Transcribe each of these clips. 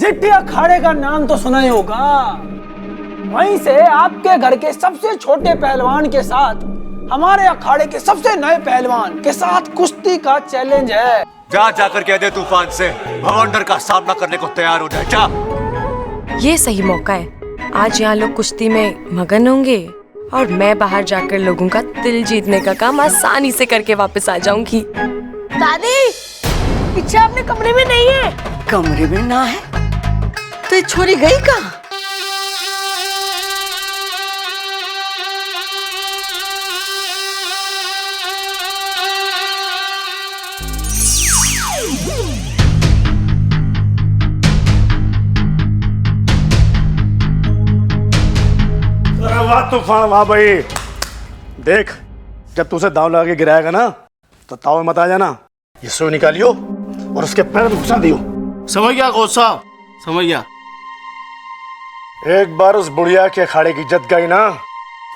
सिट्टी अखाड़े का नाम तो सुना ही होगा। वहीं से आपके घर के सबसे छोटे पहलवान के साथ हमारे अखाड़े के सबसे नए पहलवान के साथ कुश्ती का चैलेंज है। जा जाकर कह दे तूफान से भवंडर का सामना करने को तैयार हो जाए। जा। ये सही मौका है। आज यहाँ लोग कुश्ती में मगन होंगे और मैं बाहर जाकर लोगों का दिल जीतने का काम आसानी से करके वापस आ जाऊंगी। दादी, इच्छा अपने कमरे में नहीं है। कमरे में ना है तो ये छोरी गई कहाँ? वाह तूफान, वाह भाई। देख, जब तू उसे दाव लगा के गिराएगा ना तो ताव में मत आ जाना। ये सुई निकालियो और उसके पैर में घुसा दियो। समझ गया कोच साहब, समझ गया। एक बार उस बुढ़िया के अखाड़े की इज्जत गई ना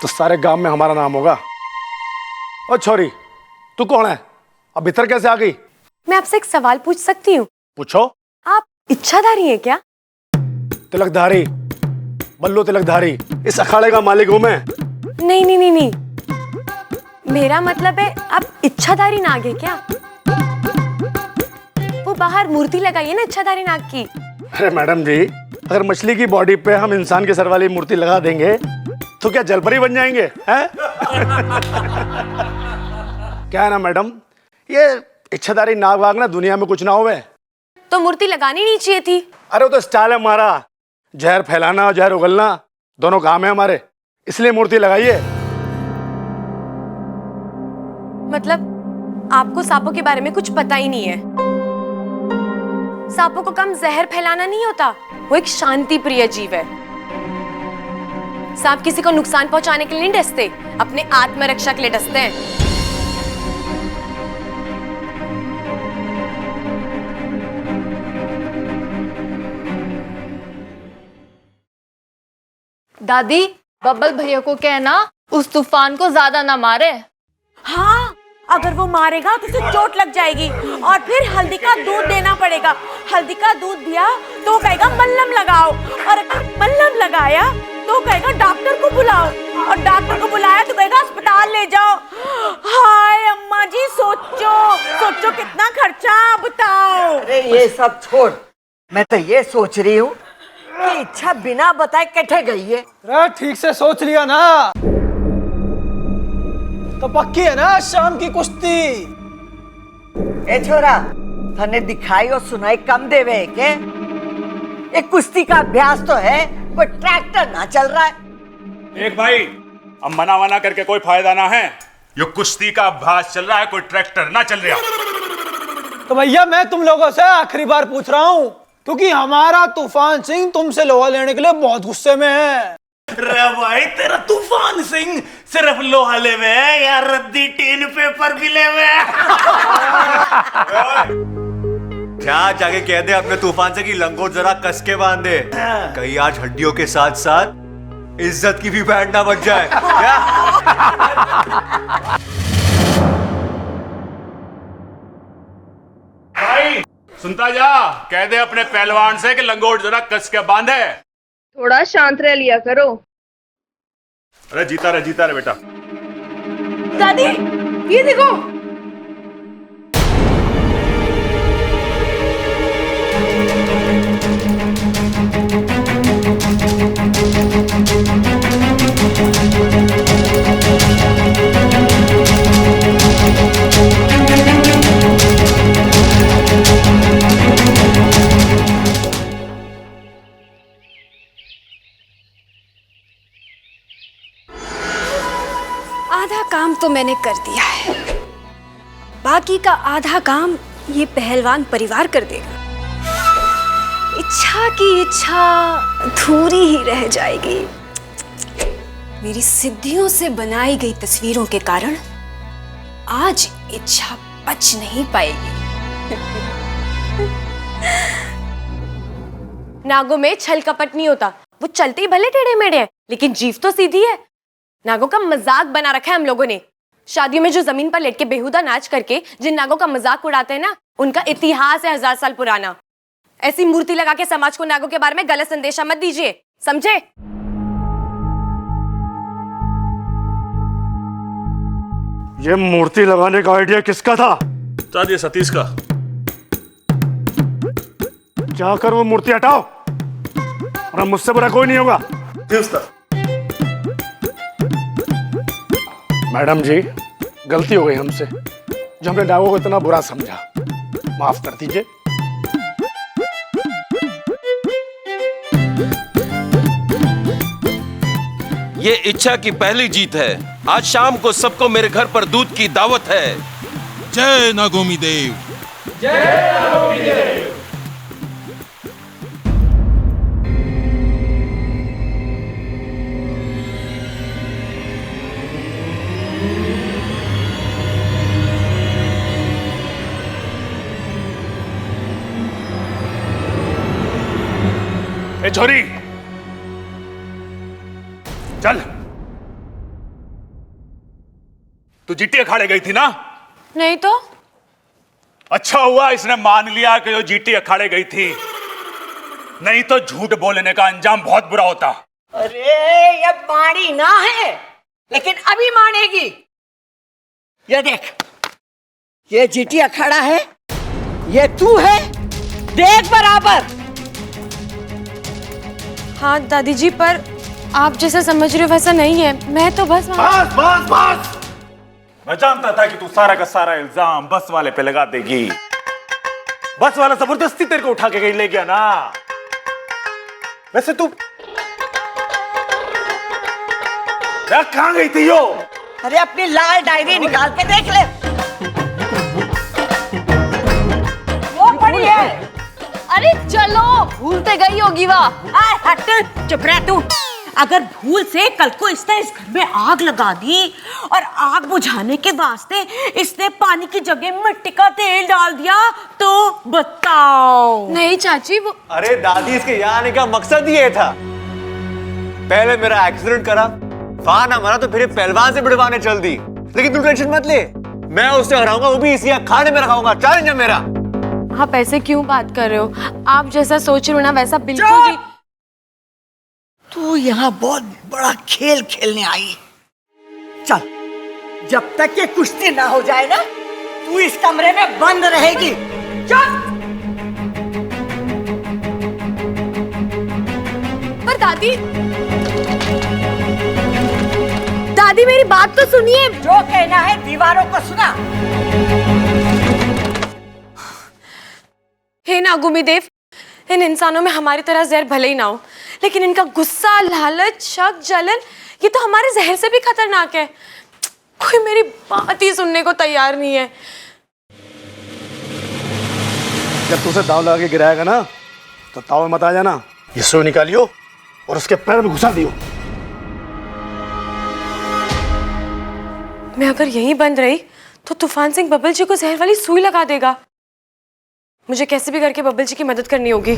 तो सारे गांव में हमारा नाम होगा। ओ छोरी, तू कौन है? अब भीतर कैसे आ गई? मैं आपसे एक सवाल पूछ सकती हूँ? पूछो। आप इच्छाधारी हैं क्या? तिलकधारी, बल्लो तिलकधारी, इस अखाड़े का मालिक हूं मैं। नहीं नहीं नहीं नहीं, मेरा मतलब है आप इच्छाधारी नाग है क्या? वो बाहर मूर्ति लगाई है ना इच्छाधारी नाग की। अरे मैडम जी, अगर मछली की बॉडी पे हम इंसान के सर वाली मूर्ति लगा देंगे तो क्या जलपरी बन जाएंगे हैं? क्या है ना मैडम, ये इच्छाधारी नाग वाग ना दुनिया में कुछ ना होवे। तो मूर्ति लगानी नहीं चाहिए थी। अरे वो तो स्टाइल है हमारा, जहर फैलाना और जहर उगलना दोनों काम है हमारे, इसलिए मूर्ति लगाइए। मतलब आपको सांपों के बारे में कुछ पता ही नहीं है। सांपों को कम जहर फैलाना नहीं होता, वो एक शांति प्रिय जीव है। सांप किसी को नुकसान पहुंचाने के लिए नहीं डसते, अपने आत्मरक्षा के लिए डसते हैं। दादी, बब्बल भैया को कहना उस तूफान को ज्यादा ना मारे। हाँ, अगर वो मारेगा तो उसे चोट लग जाएगी और फिर हल्दी का दूध देना पड़ेगा। हल्दी का दूध दिया तो कहेगा मल्लम लगाओ, और अगर मल्लम लगाया तो कहेगा डॉक्टर को बुलाओ, और डॉक्टर को बुलाया तो कहेगा अस्पताल ले जाओ। हाय अम्मा जी, सोचो सोचो कितना खर्चा, बताओ। अरे ये सब छोड़, मैं तो ये सोच रही हूँ कि इच्छा बिना बताए कैसे गई है। अरे ठीक से सोच लिया ना तो पक्की है ना शाम की कुश्ती। ए छोरा, तने दिखाई और सुनाई कम देवे है के? एक कुश्ती का अभ्यास तो है, कोई ट्रैक्टर ना चल रहा है। देख भाई, अब मना वना करके कोई फायदा ना है। ये कुश्ती का अभ्यास चल रहा है, कोई ट्रैक्टर ना चल रहा। तो भैया मैं तुम लोगों से आखिरी बार पूछ रहा हूँ, क्योंकि हमारा तूफान सिंह तुमसे लोहा लेने के लिए बहुत गुस्से में है। रे भाई, तेरा तूफान सिंह सिर्फ लोहा ले में या रद्दी टीन पेपर भी ले में। जा जाके कह दे अपने तूफान से कि लंगोट जरा कस के बांध दे, कहीं आज हड्डियों के साथ साथ इज्जत की भी बैंड ना बच जाए। क्या? भाई सुनता जा, कह दे अपने पहलवान से कि लंगोट जरा कस के बांधे। थोड़ा शांत रह लिया करो। अरे जीता रहे बेटा। दादी, ये देखो। आधा काम तो मैंने कर दिया है, बाकी का आधा काम ये पहलवान परिवार कर देगा। इच्छा की इच्छा अधूरी ही रह जाएगी। मेरी सिद्धियों से बनाई गई तस्वीरों के कारण आज इच्छा बच नहीं पाएगी। नागों में छल कपट नहीं होता, वो चलते ही भले टेढ़े मेढ़े हैं, लेकिन जीव तो सीधी है। नागों का मजाक बना रखा है हम लोगों ने। शादियों में जो जमीन पर लेट के बेहुदा नाच करके जिन नागों का मजाक उड़ाते हैं ना, उनका इतिहास है 1000 साल पुराना। ऐसी मूर्ति लगा के समाज को नागों के बारे में गलत संदेशा मत दीजिए, समझे? ये मूर्ति लगाने का आइडिया किसका था? उस्ताद ये सतीश का। जाकर वो मूर्ति हटाओ, और अब मुझसे बुरा कोई नहीं होगा। जी उस्ताद। मैडम जी, गलती हो गई हमसे, जो हमने नागों को इतना बुरा समझा, माफ कर दीजिए। ये इच्छा की पहली जीत है। आज शाम को सबको मेरे घर पर दूध की दावत है। जय नागोमी देव। जय नागोमी देव। ए छोरी, चल। तू जीटी अखाड़े गई थी ना? नहीं तो। अच्छा हुआ इसने मान लिया कि वो जीटी अखाड़े गई थी, नहीं तो झूठ बोलने का अंजाम बहुत बुरा होता। अरे ये माड़ी ना है, लेकिन अभी मानेगी। ये देख, ये जीटी अखाड़ा है, ये तू है, देख बराबर। हाँ दादी जी, पर आप जैसा समझ रहे हो वैसा नहीं है। मैं तो बस बस मैं जानता था कि तू सारा का सारा इल्जाम बस वाले पे लगा देगी। बस वाला जबरदस्ती तेरे को उठा के ले गया ना। वैसे तू कहां गई थी यो? अरे अपनी लाल डायरी निकाल के देख ले, वो पड़ी है। अरे चलो, भूलते गई होगी वाह। हट, चुप रह तू। अगर भूल से कल को इसने इस घर में आग लगा दी और आग बुझाने के वास्ते इसने पानी की जगह मिट्टी का तेल डाल दिया तो बताओ। नहीं चाची, वो अरे दादी, इसके यहाँ आने का मकसद ही ये था। पहले मेरा एक्सीडेंट करा, वहां ना मरा तो फिर पहलवान से बिड़वाने चल दी। लेकिन तू टेंशन मत ले, मैं उससे हराऊंगा, वो भी इसी अखाड़े में रखाऊंगा। चैलेंज है मेरा। आप ऐसे क्यों बात कर रहे हो? आप जैसा सोच रहे हो ना वैसा बिल्कुल भी। तू यहाँ बहुत बड़ा खेल खेलने आई। चल, जब तक ये कुश्ती ना हो जाए ना, तू इस कमरे में बंद रहेगी। चल। पर दादी, दादी मेरी बात तो सुनिए। जो कहना है दीवारों को सुना। हे नागोमी देव, इन इंसानों में हमारी तरह जहर भले ही ना हो, लेकिन इनका गुस्सा, लालच, शक, जलन, ये तो हमारे जहर से भी खतरनाक है। कोई मेरी बात ही सुनने को तैयार नहीं है। जब तू उसे दाव लगा के गिराएगा ना, तो ताव में मत आ जाना। ये सुई निकालियो और उसके पैर में घुसा दियो। मैं अगर यहीं बंद रही तो तूफान सिंह बब्बल जी को जहर वाली सुई लगा देगा। मुझे कैसे भी करके बब्बल जी की मदद करनी होगी।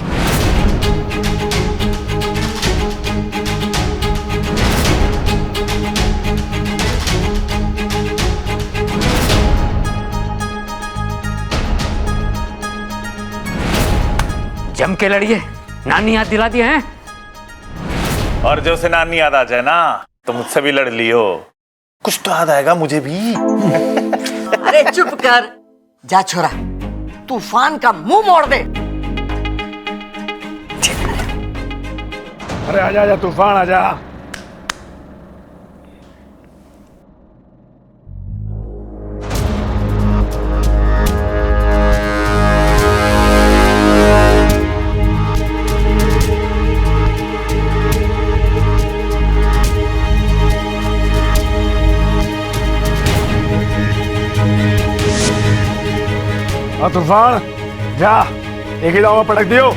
जम के लड़िए, नानी याद दिला दिए हैं। और जो से नानी याद आ जाए ना, तो मुझसे भी लड़ लियो। कुछ तो याद आएगा मुझे भी। अरे चुप कर, जा छोरा, तूफान का मुंह मोड़ दे। अरे आजा आजा तूफान, आजा। तूफान जा, एक ही दाव में पटक दियो।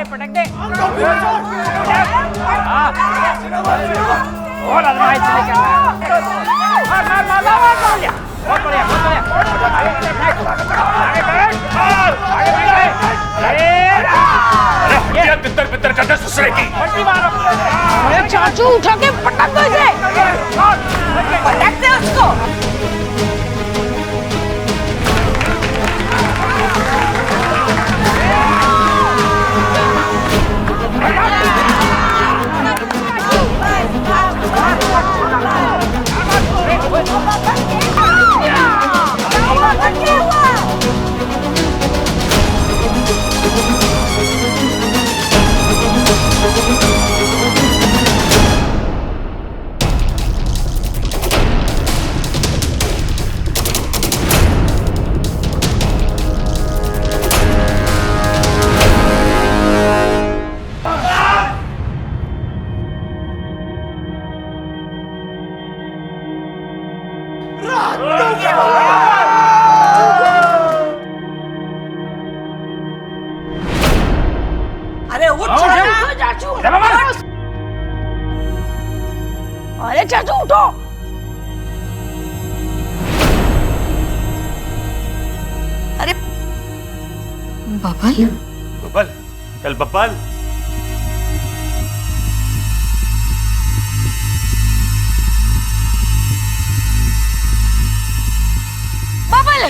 पटक दे। और आजमाइश लेके आना। मार लिया। बहुत बढ़िया, बहुत बढ़िया। तितर बितर करते ससुरे की। अरे चाचू उठा के पटक दो इसे। पटक दे उसको। अरे उठ चाचू। अरे चाचू उठो। अरे बबल, बबल, चल बबल। बबल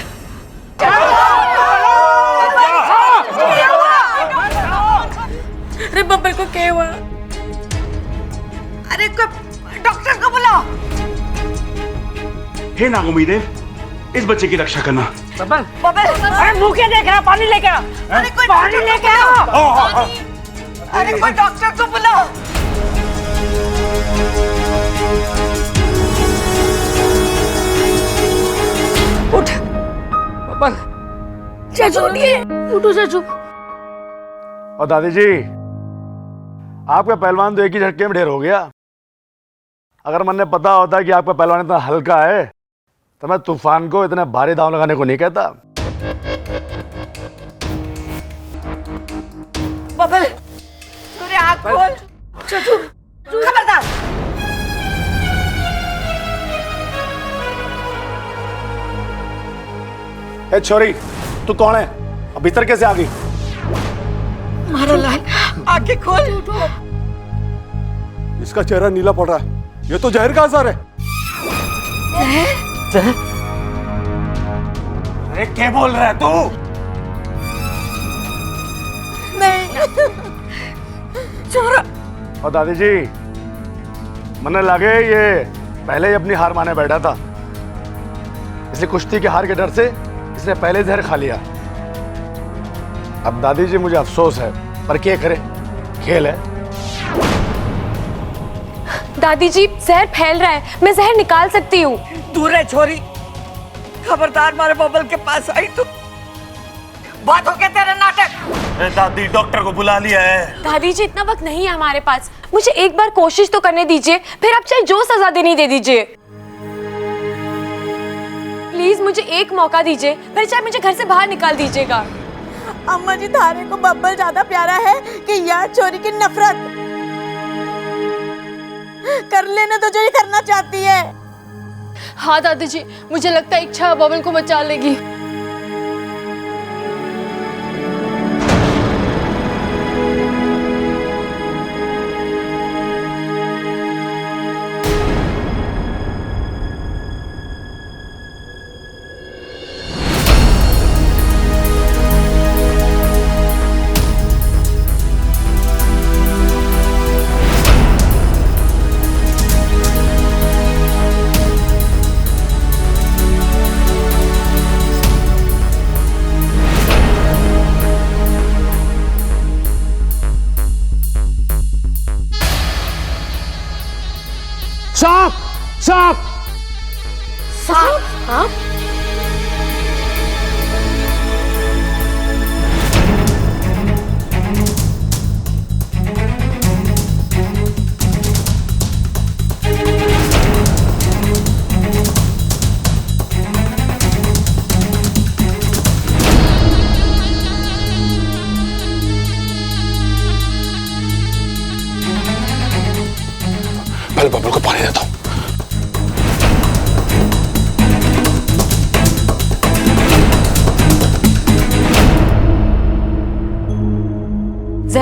अरे बबल को क्या हुआ? अरे डॉक्टर को बुलाओ। हे नागोमी देव, इस बच्चे की रक्षा करना। बबल, अरे मुंह क्या देख रहा? पानी लेके आ। अरे कोई पानी लेके आओ। अरे कोई डॉक्टर को बुलाओ। उठ बबल। चाचू उठिए। उठो चाचू। और दादी जी, आपका पहलवान तो एक ही झटके में ढेर हो गया। अगर मैंने पता होता कि आपका पहलवान इतना हल्का है तो मैं तूफान को इतने भारी दांव लगाने को नहीं कहता। बबल, तूने आँख खोल। चाचू, खबरदार। ए छोरी, तू कौन है? अब भीतर कैसे आ गई? मारो लाल, आंखें खोल। इसका चेहरा नीला पड़ रहा है। ये तो जहर का असर है। जहर? अरे क्या बोल रहा है तू? नहीं छोरा। और दादी जी, मन्ने लगे ये पहले ही अपनी हार माने बैठा था, इसलिए कुश्ती के हार के डर से इसने पहले जहर खा लिया। अब दादी जी मुझे अफसोस है, पर क्या करे, खेल है। दादी जी जहर फैल रहा है, मैं जहर निकाल सकती हूँ। दूर है छोरी, खबरदार मारे बबल के पास आई तो बात हो गया तेरा नाटक। दादी डॉक्टर को बुला लिया है। दादी जी इतना वक्त नहीं है हमारे पास, मुझे एक बार कोशिश तो करने दीजिए, फिर आप चाहे जो सजा देनी दे दीजिए। प्लीज मुझे एक मौका दीजिए, फिर चाहे मुझे घर से बाहर निकाल दीजिएगा। अम्मा जी, थारे को बब्बल ज्यादा प्यारा है कि यार चोरी की नफरत? कर लेने तो जो ये करना चाहती है। हाँ दादी जी, मुझे लगता है इच्छा बबल को बचा लेगी। सांप! सांप! सांप? हाँ?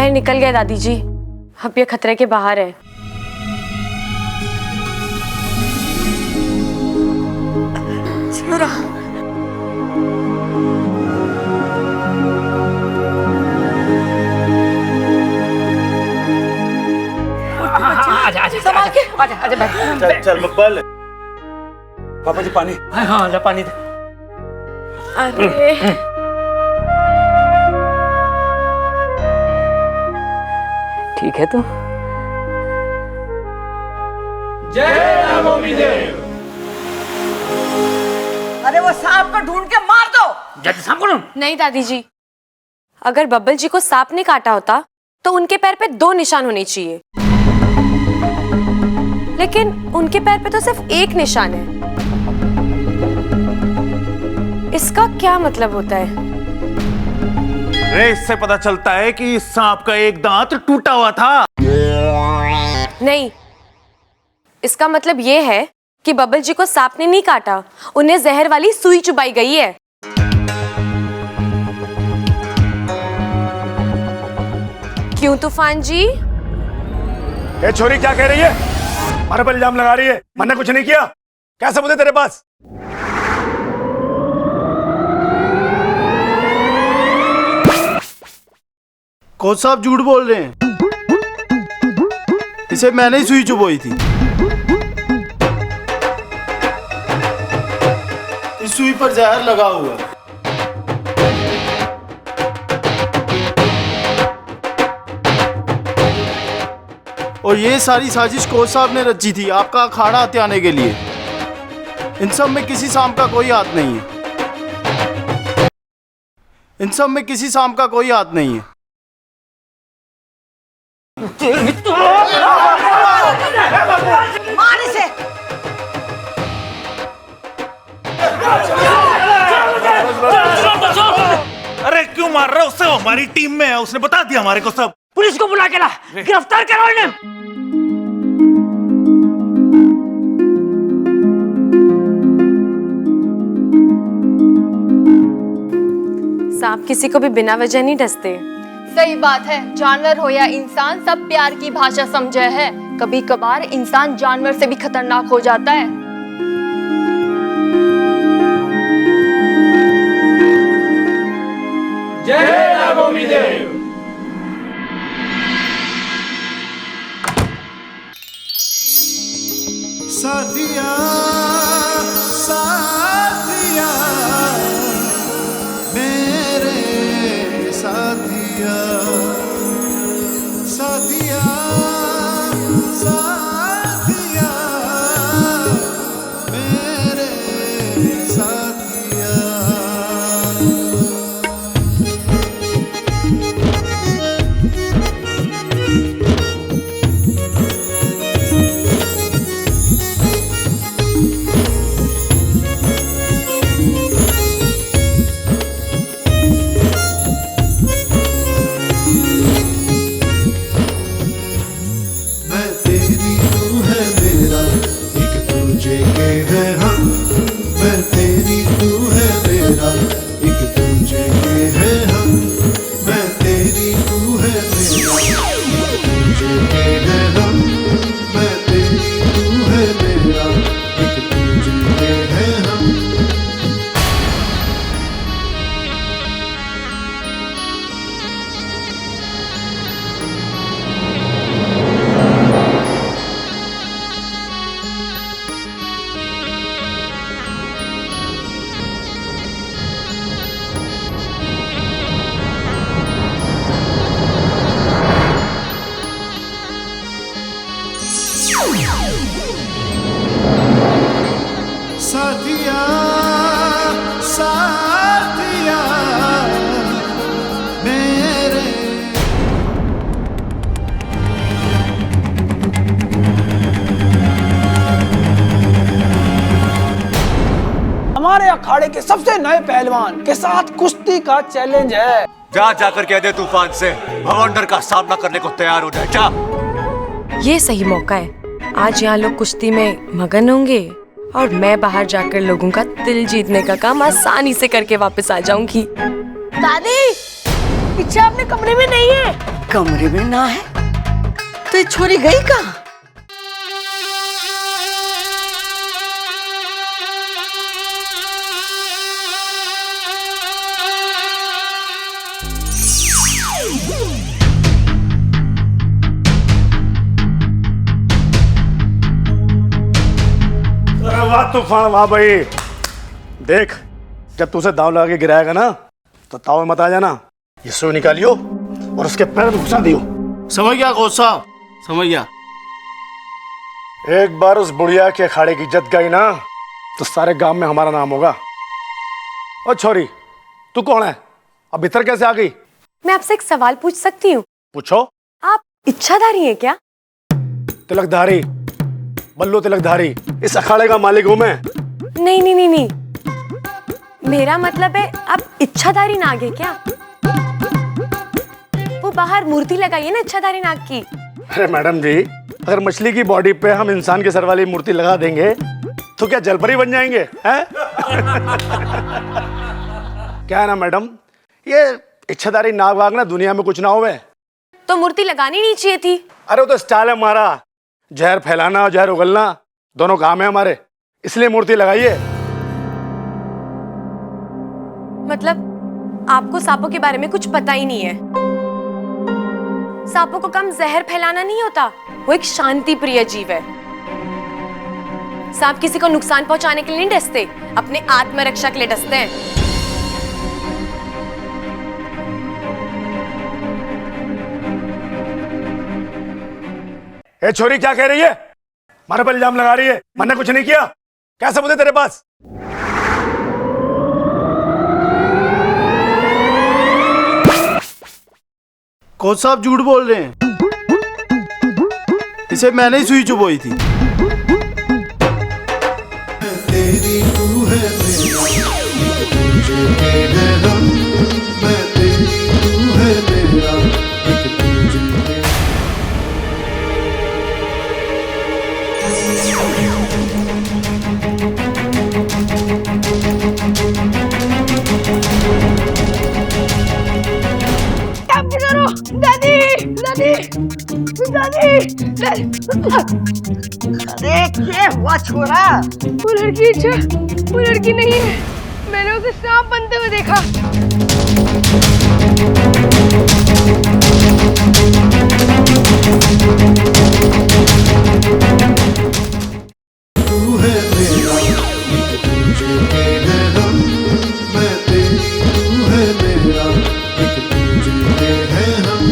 जहर निकल गया दादी जी, अब ये खतरे के बाहर है। संभाल के आजा आजा बैठ। चल चल बब्बल। पापा जी पानी। हाँ ला पानी दे। अरे ठीक है तू? जय नागोमी देव। अरे वो सांप को ढूंढ के मार दो। जल्दी सांप को ढूंढ। नहीं दादी जी, अगर बब्बल जी को सांप ने काटा होता तो उनके पैर पे 2 निशान होने चाहिए, लेकिन उनके पैर पे तो सिर्फ 1 निशान है। इसका क्या मतलब होता है? अरे इससे पता चलता है कि सांप का एक दांत टूटा हुआ था। नहीं, इसका मतलब ये है कि बब्बल जी को सांप ने नहीं काटा, उन्हें जहर वाली सुई चुबाई गई है। क्यों तूफान जी? ये छोरी क्या कह रही है? हमारे पर इल्जाम लगा रही है। मैंने कुछ नहीं किया। क्या सबूत है तेरे पास? कोच साहब झूठ बोल रहे हैं। इसे मैंने ही सुई चुबोई थी। इस सुई पर जहर लगा हुआ है। और ये सारी साजिश कोच साहब ने रची थी आपका अखाड़ा हथियाने के लिए। इन सब में किसी सांप का कोई हाथ नहीं है। इन सब में किसी सांप का कोई हाथ नहीं है। मार इसे। अरे क्यों मार रहे हो उससे? वो हमारी टीम में है, उसने बता दिया हमारे को सब। पुलिस को बुला के ला, गिरफ्तार करो इन्हें। सांप किसी को भी बिना वजह नहीं डसते। सही बात है, जानवर हो या इंसान सब प्यार की भाषा समझे है। कभी कभार इंसान जानवर से भी खतरनाक हो जाता है। जय नागोमी देव। साथिया साथिया मेरे साथिया साथिया साथिया मेरे साथिया। साथिया साथिया मेरे। हमारे अखाड़े के सबसे नए पहलवान के साथ कुश्ती का चैलेंज है। जा जाकर कह दे तूफान से भवंडर का सामना करने को तैयार हो जाए। जा। ये सही मौका है। आज यहाँ लोग कुश्ती में मगन होंगे और मैं बाहर जाकर लोगों का दिल जीतने का काम आसानी से करके वापस आ जाऊंगी। दादी, इच्छा अपने कमरे में नहीं है। कमरे में ना है तो ये छोरी गई कहाँ? अरे वाह तूफान, वाह भाई। देख, जब तू उसे दाव लगा के गिराएगा ना तो ताव में मत आ जाना। ये सुई निकालियो और उसके पैर में घुसा दियो। समझ गया कोच साहब, समझ गया। एक बार उस बुढ़िया के अखाड़े की इज्जत गई ना तो सारे गांव में हमारा नाम होगा। ओ छोरी, तू कौन है? अब भीतर कैसे आ गई? मैं आपसे एक सवाल पूछ सकती हूँ? पूछो। आप इच्छाधारी हैं क्या? तिलकधारी, बल्लो तिलकधारी, इस अखाड़े का मालिक हूं मैं। नहीं नहीं नहीं नहीं, मेरा मतलब है आप इच्छाधारी नाग है क्या? वो बाहर मूर्ति लगाई है ना इच्छाधारी नाग की। अरे मैडम जी, अगर मछली की बॉडी पे हम इंसान के सर वाली मूर्ति लगा देंगे तो क्या जलपरी बन जाएंगे हैं? क्या है ना मैडम, ये इच्छाधारी नाग वाग ना दुनिया में कुछ ना होवे। तो मूर्ति लगानी नहीं चाहिए थी। अरे वो तो स्टाइल है हमारा, जहर फैलाना और जहर उगलना दोनों काम है हमारे, इसलिए मूर्ति लगाइए। मतलब आपको सांपों के बारे में कुछ पता ही नहीं है। सांपों को कम जहर फैलाना नहीं होता, वो एक शांति प्रिय जीव है। सांप किसी को नुकसान पहुंचाने के लिए नहीं डसते, अपने आत्मरक्षा के लिए डसते हैं। ए छोरी, क्या कह रही है? हमारे पर इल्जाम लगा रही है। मैंने कुछ नहीं किया। क्या सबूत है तेरे पास? कोच साहब झूठ बोल रहे हैं। इसे मैंने ही सुई चुभोई थी। तेरी तू है मेरा, तुझे है हम, मैं तेरी तू है मेरा, एक तुझे। दादी दादी दादी दादी, अरे क्या हुआ छोरा? वो लड़की नहीं है, मैंने उसे सांप बनते हुए देखा। तू है मेरा, एक तुझे है हम, मैं तेरी तू है मेरा, एक तुझे है हम।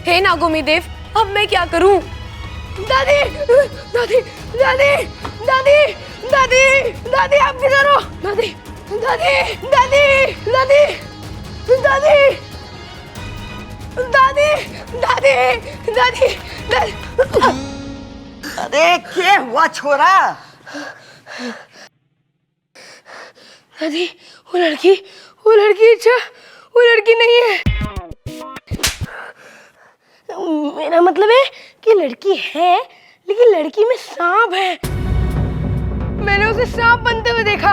हे नागोमी देव, अब मैं क्या करूं? दादी दादी दादी दादी दादी दादी, आप किधर हो? दादी दादी दादी दादी दादी दादी दादी दादी दादी। अरे क्या हुआ छोरा? दादी, वो लड़की नहीं है। मेरा मतलब है कि लड़की है, लेकिन लड़की में सांप है। मैंने उसे सांप बनते हुए देखा।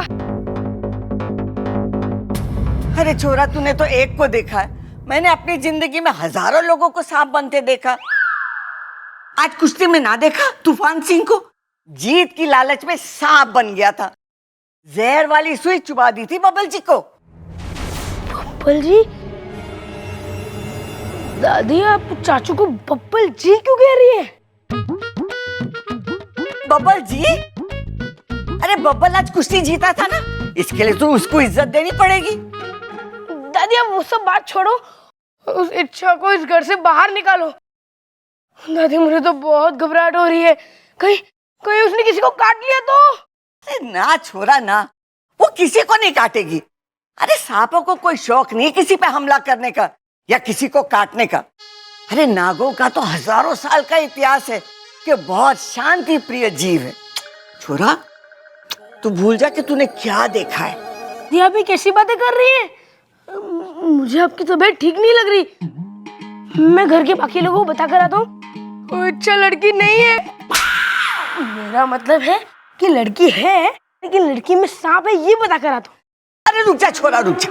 अरे छोरा, तूने तो एक को देखा है, मैंने अपनी जिंदगी में हजारों लोगों को सांप बनते देखा। आज कुश्ती में ना देखा तूफान सिंह को? जीत की लालच में सांप बन गया था, जहर वाली सुई चुबा दी थी बबल जी को। बब्बल जी? दादी, आप चाचू को बब्बल जी क्यों कह रही है? बब्बल जी? अरे बब्बल आज कुश्ती जीता था ना, इसके लिए तो उसको इज्जत देनी पड़ेगी। दादी, आप वो सब बात छोड़ो उस इच्छा को इस घर से बाहर निकालो। दादी मुझे तो बहुत घबराहट हो रही है, कहीं कहीं उसने किसी को काट लिया तो। अरे ना छोरा ना, वो किसी को नहीं काटेगी। अरे सांपों को कोई शौक नहीं किसी पे हमला करने का या किसी को काटने का। अरे नागों का तो हजारों साल का इतिहास है कि बहुत शांति प्रिय जीव है। छोरा तू भूल जा कि तूने क्या देखा है। ये अभी कैसी बातें कर रही है? मुझे आपकी तबीयत ठीक नहीं लग रही। मैं घर के बाकी लोगों को बता कर आता हूँ। अच्छा लड़की नहीं है। मेरा मतलब है कि लड़की है, लेकिन लड़की में सांप है, ये बता कर आता हूँ। अरे रुक जा छोरा रुक जा,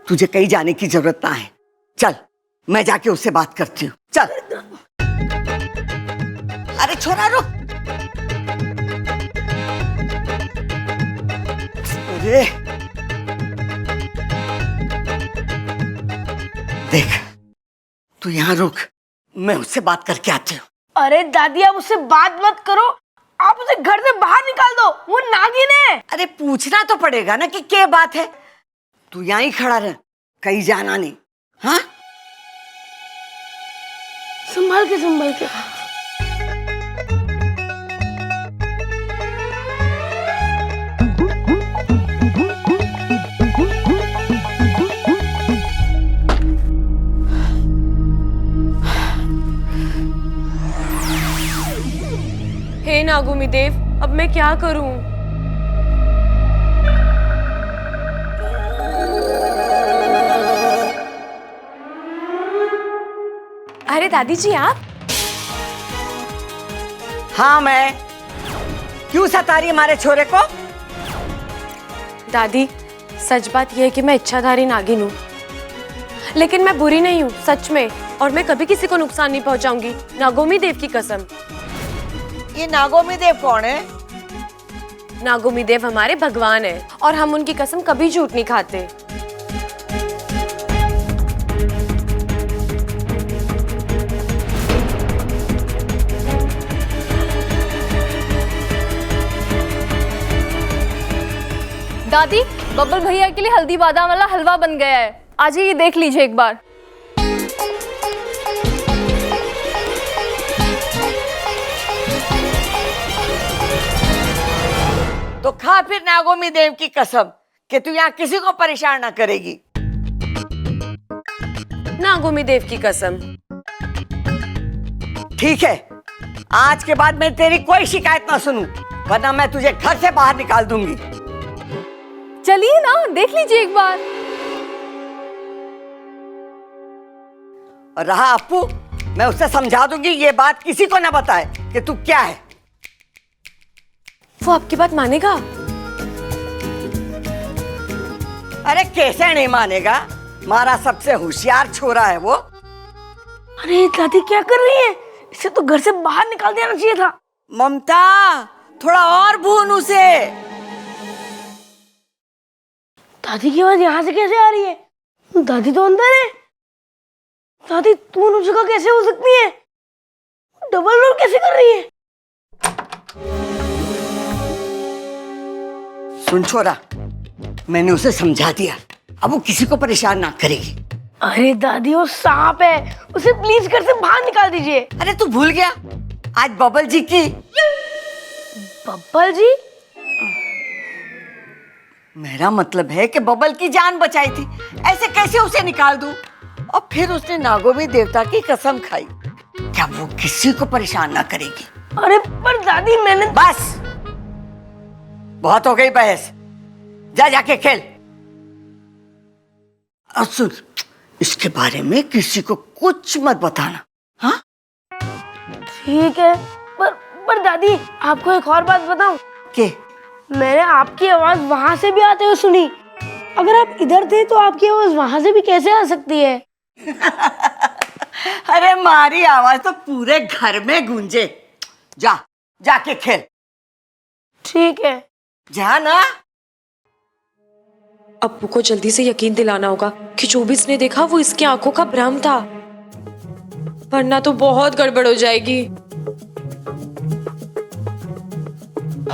तुझे कहीं जाने की जरूरत ना है। चल मैं जाके उससे बात करती हूँ, चल। अरे छोरा रुक। अरे देख तू यहाँ रुक, मैं उससे बात करके आती हूँ। अरे दादी आप उससे बात मत करो, आप उसे घर से बाहर निकाल दो, वो नागिन है। अरे पूछना तो पड़ेगा ना कि क्या बात है। तू यहाँ ही खड़ा रह, कहीं जाना नहीं। हाँ संभाल के संभाल के। हे नागोमी देव, अब मैं क्या करूं? अरे दादी जी आप? हाँ मैं। क्यों सता रही हमारे छोरे को? दादी सच बात यह है कि मैं इच्छाधारी नागिन हूँ, लेकिन मैं बुरी नहीं हूँ सच में, और मैं कभी किसी को नुकसान नहीं पहुँचाऊंगी, नागोमी देव की कसम। ये नागोमी देव कौन है? नागोमी देव हमारे भगवान हैं और हम उनकी कसम कभी झूठ नहीं खाते। दादी बब्बल भैया के लिए हल्दी बादाम वाला हलवा बन गया है, आज ही ये देख लीजिए एक बार। तो खा फिर नागोमी देव की कसम कि तू यहाँ किसी को परेशान ना करेगी। नागोमी देव की कसम। ठीक है, आज के बाद मैं तेरी कोई शिकायत ना सुनूं, वरना मैं तुझे घर से बाहर निकाल दूंगी। चलिए ना देख लीजिए एक बार। और रहा अप्पू, मैं उससे समझा दूंगी ये बात किसी को ना बताए कि तू क्या है। वो आपकी बात मानेगा? अरे कैसे नहीं मानेगा, हमारा सबसे होशियार छोरा है वो। अरे दादी क्या कर रही है? इसे तो घर से बाहर निकाल देना चाहिए था। ममता थोड़ा और भून उसे। दादी की आवाज यहाँ से कैसे आ रही है? दादी तो अंदर है। दादी दोनों जगह कैसे हो सकती है? डबल रोल कैसे कर रही है? सुन छोरा, मैंने उसे समझा दिया, अब वो किसी को परेशान ना करेगी। अरे दादी वो सांप है, उसे प्लीज घर से बाहर निकाल दीजिए। अरे तू भूल गया आज बबल जी की। बब्बल जी? मेरा मतलब है कि बबल की जान बचाई थी, ऐसे कैसे उसे निकाल दूं? और फिर उसने नागोमी देवता की कसम खाई, क्या वो किसी को परेशान ना करेगी। अरे पर दादी मैंने। बस बहुत हो गई बहस, जा जाके खेल। और सुन, इसके बारे में किसी को कुछ मत बताना। हाँ ठीक है, पर दादी आपको एक और बात बताऊं? के? मैंने आपकी आवाज वहां से भी आते हुए सुनी। अगर आप इधर थे तो आपकी आवाज वहां से भी कैसे आ सकती है? अरे मारी आवाज तो पूरे घर में गूंजे। जा जाके खेल। ठीक है, जा ना। अप्पू को जल्दी से यकीन दिलाना होगा कि जो भी इसने देखा वो इसकी आंखों का भ्रम था, वरना तो बहुत गड़बड़ हो जाएगी।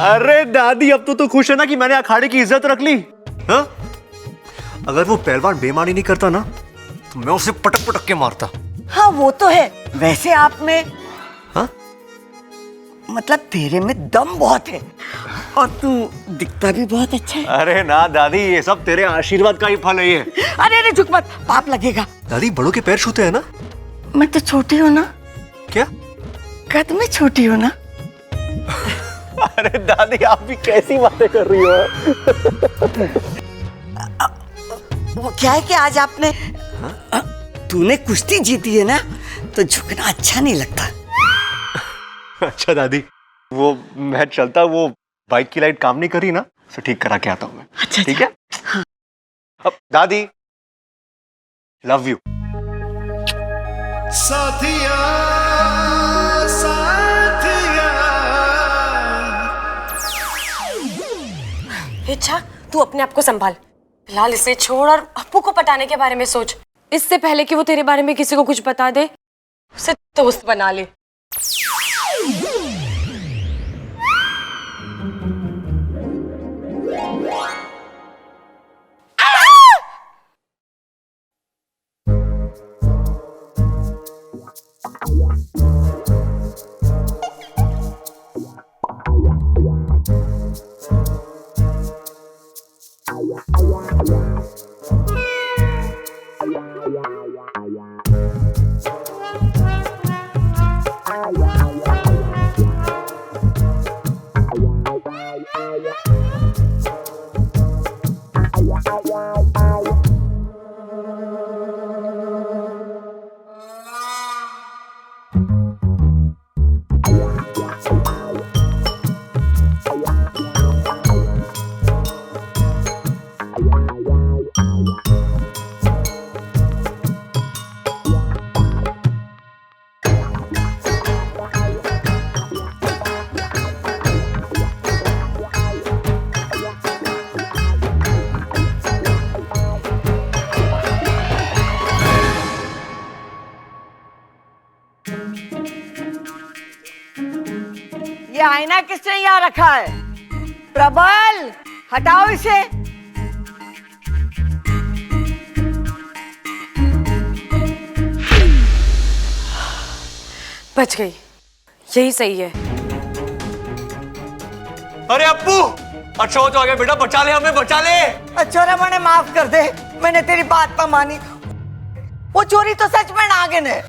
अरे दादी अब तो खुश है ना कि मैंने अखाड़े की इज्जत रख ली। हाँ? अगर वो पहलवान बेईमानी नहीं करता ना तो मैं उसे पटक पटक के मारता। हाँ वो तो है। वैसे आप में हाँ? मतलब तेरे में दम बहुत है और तू दिखता भी बहुत अच्छा है। अरे ना दादी, ये सब तेरे आशीर्वाद का ही फल है ये। अरे अरे झुक मत, पाप लगेगा। दादी बड़ों के पैर छूते हैं ना? मैं तो छोटी हूँ ना। क्या? कद में छोटी हूँ ना। अरे दादी आप भी कैसी बातें कर रही हो? वो क्या है कि आज आपने तूने कुश्ती जीती है ना, तो झुकना अच्छा नहीं लगता। अच्छा दादी, वो मैं चलता, वो बाइक की लाइट काम नहीं कर रही ना, उसे ठीक करा के आता हूँ मैं। अच्छा ठीक है? हाँ। अब दादी लव यू। साथिया साथिया। इच्छा, तू अपने आप को संभाल। फिलहाल इसे छोड़ और अप्पू को पटाने के बारे में सोच। इससे पहले कि वो तेरे बारे में किसी को कुछ बता दे, उसे दोस्त बना ले। ये आईना किसने यहाँ रखा है? प्रबल, हटाओ इसे। बच गई, यही सही है। अरे अप्पू, अच्छा हो तो आगे बेटा, बचा ले हमें, बचा ले। अच्छा मैंने माफ कर दे, मैंने तेरी बात पर मानी। वो चोरी तो सच में नागिन है।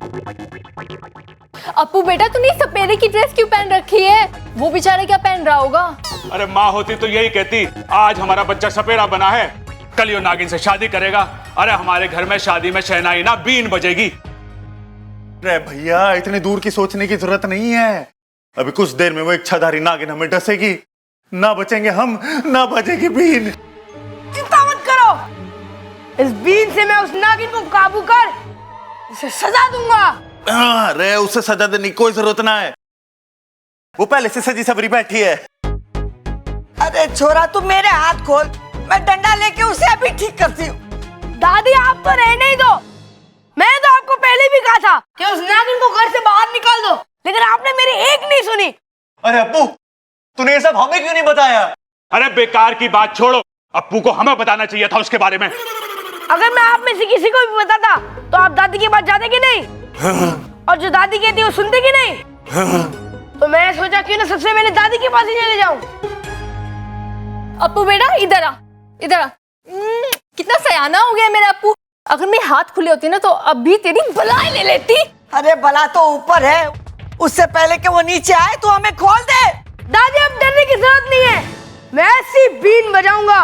अप्पू बेटा, तूने सपेरे की ड्रेस क्यों पहन रखी है? वो बेचारा क्या पहन रहा होगा? अरे माँ होती तो यही कहती, आज हमारा बच्चा सपेरा बना है, कल यो नागिन से शादी करेगा। अरे हमारे घर में शादी में शहनाई ना बीन बजेगी। अरे भैया, इतनी दूर की सोचने की जरूरत नहीं है। अभी कुछ देर में वो इच्छाधारी नागिन हमें डसेगी, ना बचेंगे हम, ना बजेगी बीन। चिंता मत करो, इस बीन से मैं उस नागिन को काबू कर उसे सजा दूंगा। अरे उसे सजा देने की कोई जरूरत ना है, वो पहले से सजी सबरी बैठी है। अरे छोरा, तू मेरे हाथ खोल, मैं डंडा लेके उसे अभी ठीक करती हूँ। दादी आप तो रहने ही दो, मैंने तो आपको पहले भी कहा था कि उस नागिन को घर से बाहर निकाल दो, लेकिन आपने मेरी एक नहीं सुनी। अरे अप्पू, तूने ये सब हमें क्यों नहीं बताया? अरे बेकार की बात छोड़ो, अप्पू को हमें बताना चाहिए था उसके बारे में। अगर मैं आप में से किसी को भी बताता तो आप दादी की बात जाते कि नहीं? और जो दादी कहती वो सुनते कि नहीं? तो मैंने सोचा क्यों ना सबसे पहले दादी के पास ही चले जाऊं। अप्पू बेटा इधर आ, इधर आ। कितना सयाना हो गया मेरा अप्पू। अगर मेरे हाथ खुले होते ना तो अभी तेरी बलाई ले लेती। अरे बला तो ऊपर है, उससे पहले कि वो नीचे आए तो हमें खोल दे। दादी अब डरने की जरूरत नहीं है, मैं ऐसी बीन बजाऊंगा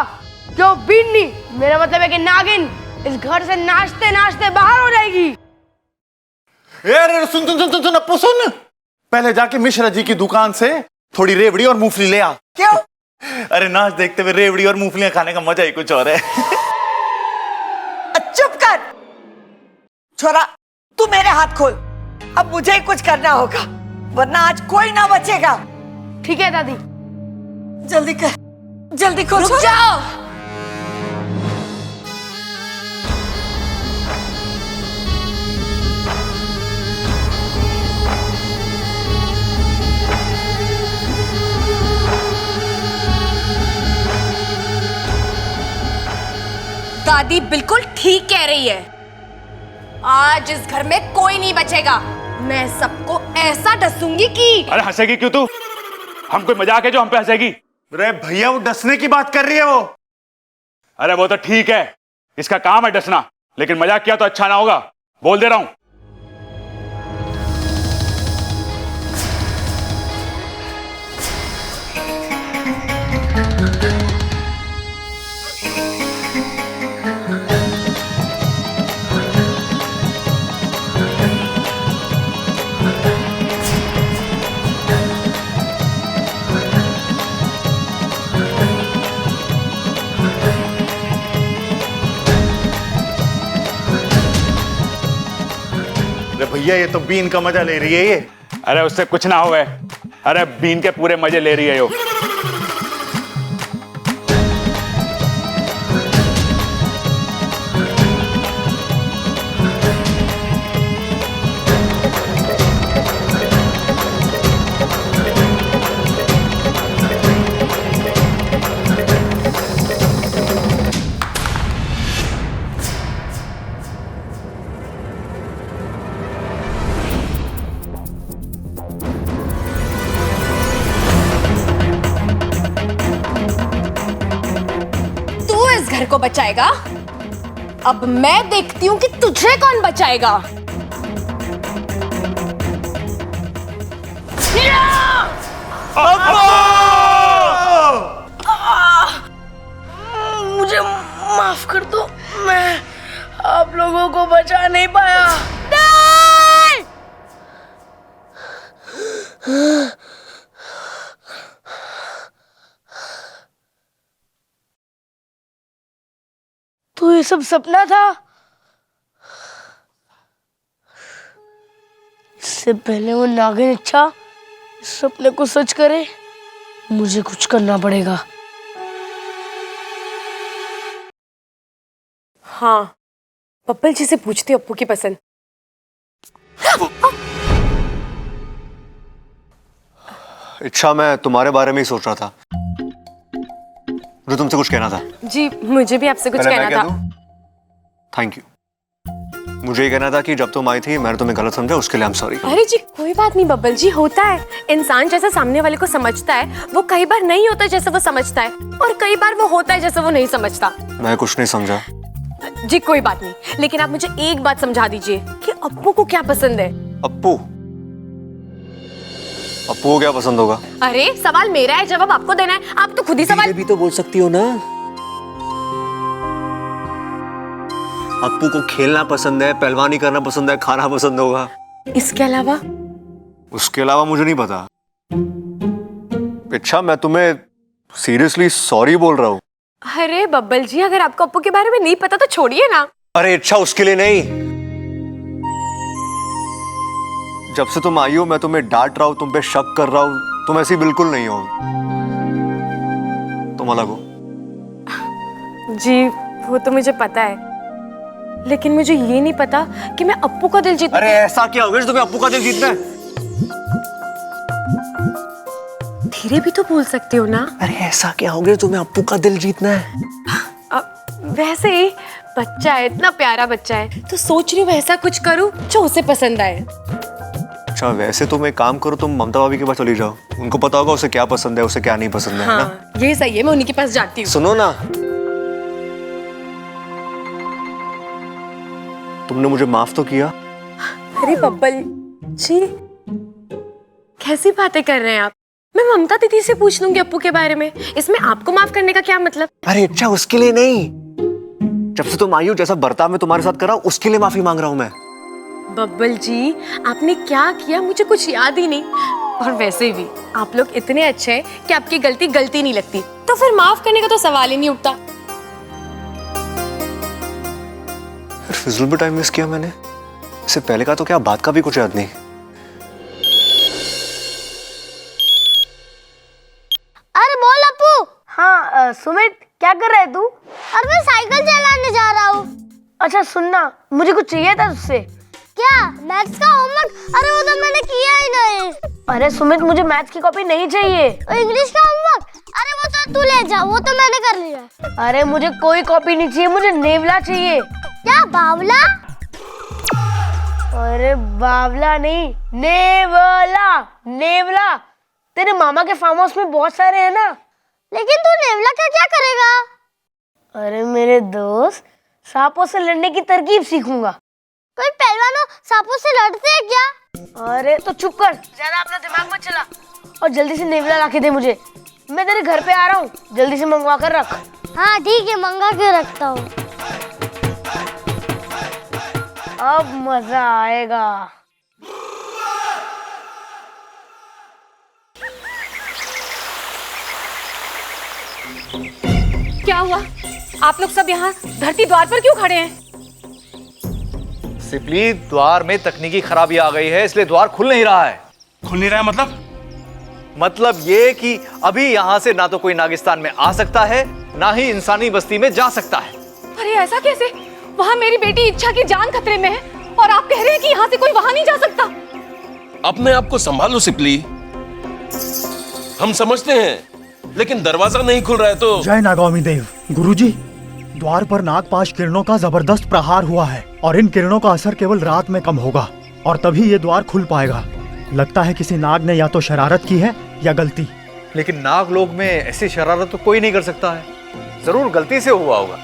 जो बीन नहीं, मेरा मतलब है कि नागिन इस घर से नाचते नाचते बाहर हो जाएगी। अरे सुन सुन सुन सुन अप्पू सुन, पहले जाके मिश्रा जी की दुकान से थोड़ी रेवड़ी और मूंगफली ले आ। क्यों? अरे नाच देखते हुए रेवड़ी और मूंगफलियां खाने का मजा ही कुछ और है। चुप कर छोरा, तू मेरे हाथ खोल, अब मुझे ही कुछ करना होगा, वरना आज कोई ना बचेगा। ठीक है दादी। जल्दी कर, जल्दी खोल। रुक जाओ। दादी बिल्कुल ठीक कह रही है। आज इस घर में कोई नहीं बचेगा। मैं सबको ऐसा डसूंगी कि। अरे हंसेगी क्यों तू? हम कोई मजाक है जो हम पे हंसेगी? अरे भैया वो डसने की बात कर रही है वो। अरे वो तो ठीक है, इसका काम है डसना, लेकिन मजाक किया तो अच्छा ना होगा, बोल दे रहा हूं। अरे भैया ये तो बीन का मजा ले रही है ये। अरे उससे कुछ ना हुए, अरे बीन के पूरे मजे ले रही है यो। घर को बचाएगा, अब मैं देखती हूँ कि तुझे कौन बचाएगा। मुझे माफ कर दो, मैं आप लोगों को बचा नहीं पाया। तो ये सब सपना था? इससे पहले वो नागिन इच्छा इस सपने को सच करे, मुझे कुछ करना पड़ेगा। हाँ, पप्पल जी से पूछती हूँ अप्पू की पसंद। इच्छा, मैं तुम्हारे बारे में ही सोच रहा था, मुझे तुमसे कुछ कहना था। जी मुझे भी आपसे कुछ कहना था। Thank you. मुझे ये कहना था कि जब तुम आई थी मैंने तुम्हें गलत समझा, उसके लिए आई एम सॉरी। अरे जी कोई बात नहीं बब्बल जी, होता है। इंसान जैसा सामने वाले को समझता है वो कई बार नहीं होता जैसा वो समझता है, और कई बार वो होता है जैसा वो नहीं समझता। मैं कुछ नहीं समझा। जी कोई बात नहीं, लेकिन आप मुझे एक बात समझा दीजिए कि अप्पू को क्या पसंद है। अप्पू को क्या पसंद होगा? अरे सवाल मेरा है, जवाब आपको देना है। आप तो खुद ही सवाल भी तो बोल सकती हो ना। अप्पू को खेलना पसंद है, पहलवानी करना पसंद है, खाना पसंद होगा। इसके अलावा? उसके अलावा मुझे नहीं पता। अच्छा, मैं तुम्हें सीरियसली सॉरी बोल रहा हूँ। अरे बब्बल जी, अगर आपको अप्पू के बारे में नहीं पता तो छोड़िए ना। अरे अच्छा, उसके लिए नहीं। जब से तुम आई हो मैं तुम्हें डांट रहा हूँ, तुम पे शक कर रहा हूँ, तुम ऐसी बिल्कुल नहीं हो, तुम अलग हो। जी वो तो मुझे पता है, लेकिन मुझे ये नहीं पता कि मैं अप्पू का दिल जीत। अरे ऐसा क्या हो गया तुम्हें अप्पू का दिल जीतना है? धीरे भी तो बोल सकते हो ना। अरे ऐसा क्या हो गया तुम्हें अप्पू का दिल जीतना है? वैसे ही बच्चा है, इतना प्यारा बच्चा है, तो सोच रही हूँ ऐसा कुछ करूँ जो उसे पसंद आए। अच्छा, वैसे तुम एक काम करो, तुम ममता भाभी के पास चली जाओ, उनको पता होगा उसे क्या पसंद है, उसे क्या नहीं पसंद है। हाँ, ना? ये सही है, मैं उन्हीं के पास जाती हूँ। सुनो ना, तुमने मुझे माफ तो किया। अरे बब्बल जी कैसी बातें कर रहे हैं आप? मैं ममता दीदी से पूछ लूंगी अप्पू के बारे में, इसमें आपको माफ करने का क्या मतलब? अरे अच्छा, उसके लिए नहीं, जब से तुम आई हो जैसा बर्ताव मैं तुम्हारे साथ कर रहा हूं उसके लिए माफी मांग रहा हूं मैं। बब्बल जी आपने क्या किया मुझे कुछ याद ही नहीं, और वैसे भी आप लोग इतने अच्छे हैं कि आपकी गलती नहीं लगती, तो फिर माफ करने का तो सवाल ही नहीं उठता। फिजूल में टाइम वेस्ट किया मैंने, इससे पहले का तो क्या, बात का भी कुछ याद नहीं। अरे बोल अप्पू। हाँ सुमित, क्या कर रहा है तू? अरे मैं साइकिल चलाने जा रहा हूँ। अच्छा सुनना, मुझे कुछ चाहिए था तुझसे। क्या? मैथ्स का होमवर्क? अरे वो तो मैंने किया ही नहीं। अरे सुमित, मुझे मैथ्स की कॉपी नहीं चाहिए। इंग्लिश का होमवर्क? अरे वो तो तू ले जा, वो तो मैंने कर लिया। अरे मुझे कोई कॉपी नहीं चाहिए, मुझे नेवला चाहिए। क्या बावला? अरे बावला नहीं, नेवला। नेवला तेरे मामा के फार्म हाउस में बहुत सारे हैं ना। लेकिन तू नेवला का क्या करेगा? अरे मेरे दोस्त, सांपों से लड़ने की तरकीब सीखूंगा। कोई पहलवानों सांपों से लड़ते हैं क्या? अरे तो चुप कर, ज्यादा अपना दिमाग मत चला और जल्दी से नेवला लाके दे मुझे। मैं तेरे घर पे आ रहा हूँ, जल्दी से मंगवा कर रख। हाँ ठीक है, मंगा के रखता हूँ। अब मजा आएगा। क्या हुआ? आप लोग सब यहाँ धरती द्वार पर क्यों खड़े हैं? सिपली, द्वार में तकनीकी खराबी आ गई है, इसलिए द्वार खुल नहीं रहा है। खुल नहीं रहा है मतलब ये कि अभी यहाँ से ना तो कोई नागिस्तान में आ सकता है, ना ही इंसानी बस्ती में जा सकता है। अरे ऐसा कैसे? वहाँ मेरी बेटी इच्छा की जान खतरे में है और आप कह रहे हैं कि यहाँ से कोई वहाँ नहीं जा सकता। अपने आप को संभालो सिपली, हम समझते हैं, लेकिन दरवाजा नहीं खुल रहा है तो। जय नागौमी देव। गुरुजी, द्वार पर नागपाश किरणों का जबरदस्त प्रहार हुआ है और इन किरणों का असर केवल रात में कम होगा और तभी ये द्वार खुल पाएगा। लगता है किसी नाग ने या तो शरारत की है या गलती। लेकिन नाग लोग में ऐसी शरारत तो कोई नहीं कर सकता है, जरूर गलती से हुआ होगा।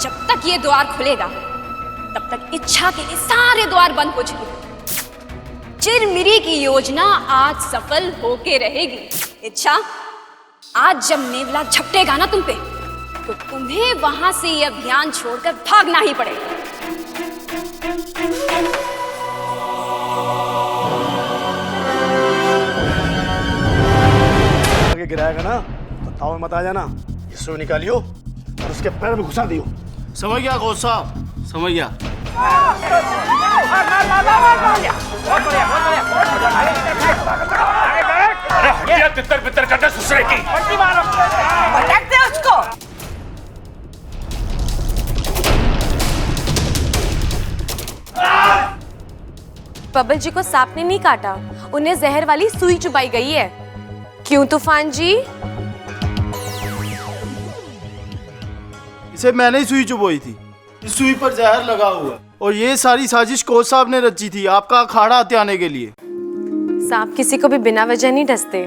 जब तक ये द्वार खुलेगा तब तक इच्छा के लिए सारे द्वार बंद हो चुके। चिरमिरी की योजना आज सफल होके रहेगी। इच्छा, आज जब नेवला झपटेगा ना तुम पे, तो तुम्हें वहां से ये अभियान छोड़कर भागना ही पड़ेगा। आगे गिराएगा ना तो ताव में मत आ जाना। ये सुई निकालियो और उसके पैर में घुसा दियो। समझ गया गौस साहब, समझ गया। अरे हटिया, तितर बितर करते ससुरे की। पटक दे उसको। बबल जी को सांप ने नहीं काटा, उन्हें जहर वाली सुई चुबाई गई है। क्यों तूफान जी? इसे मैंने ही सुई चुबोई थी। इस सुई पर जहर लगा हुआ और ये सारी साजिश कोच साहब ने रची थी आपका अखाड़ा हथियाने के लिए। सांप किसी को भी बिना वजह नहीं डसते।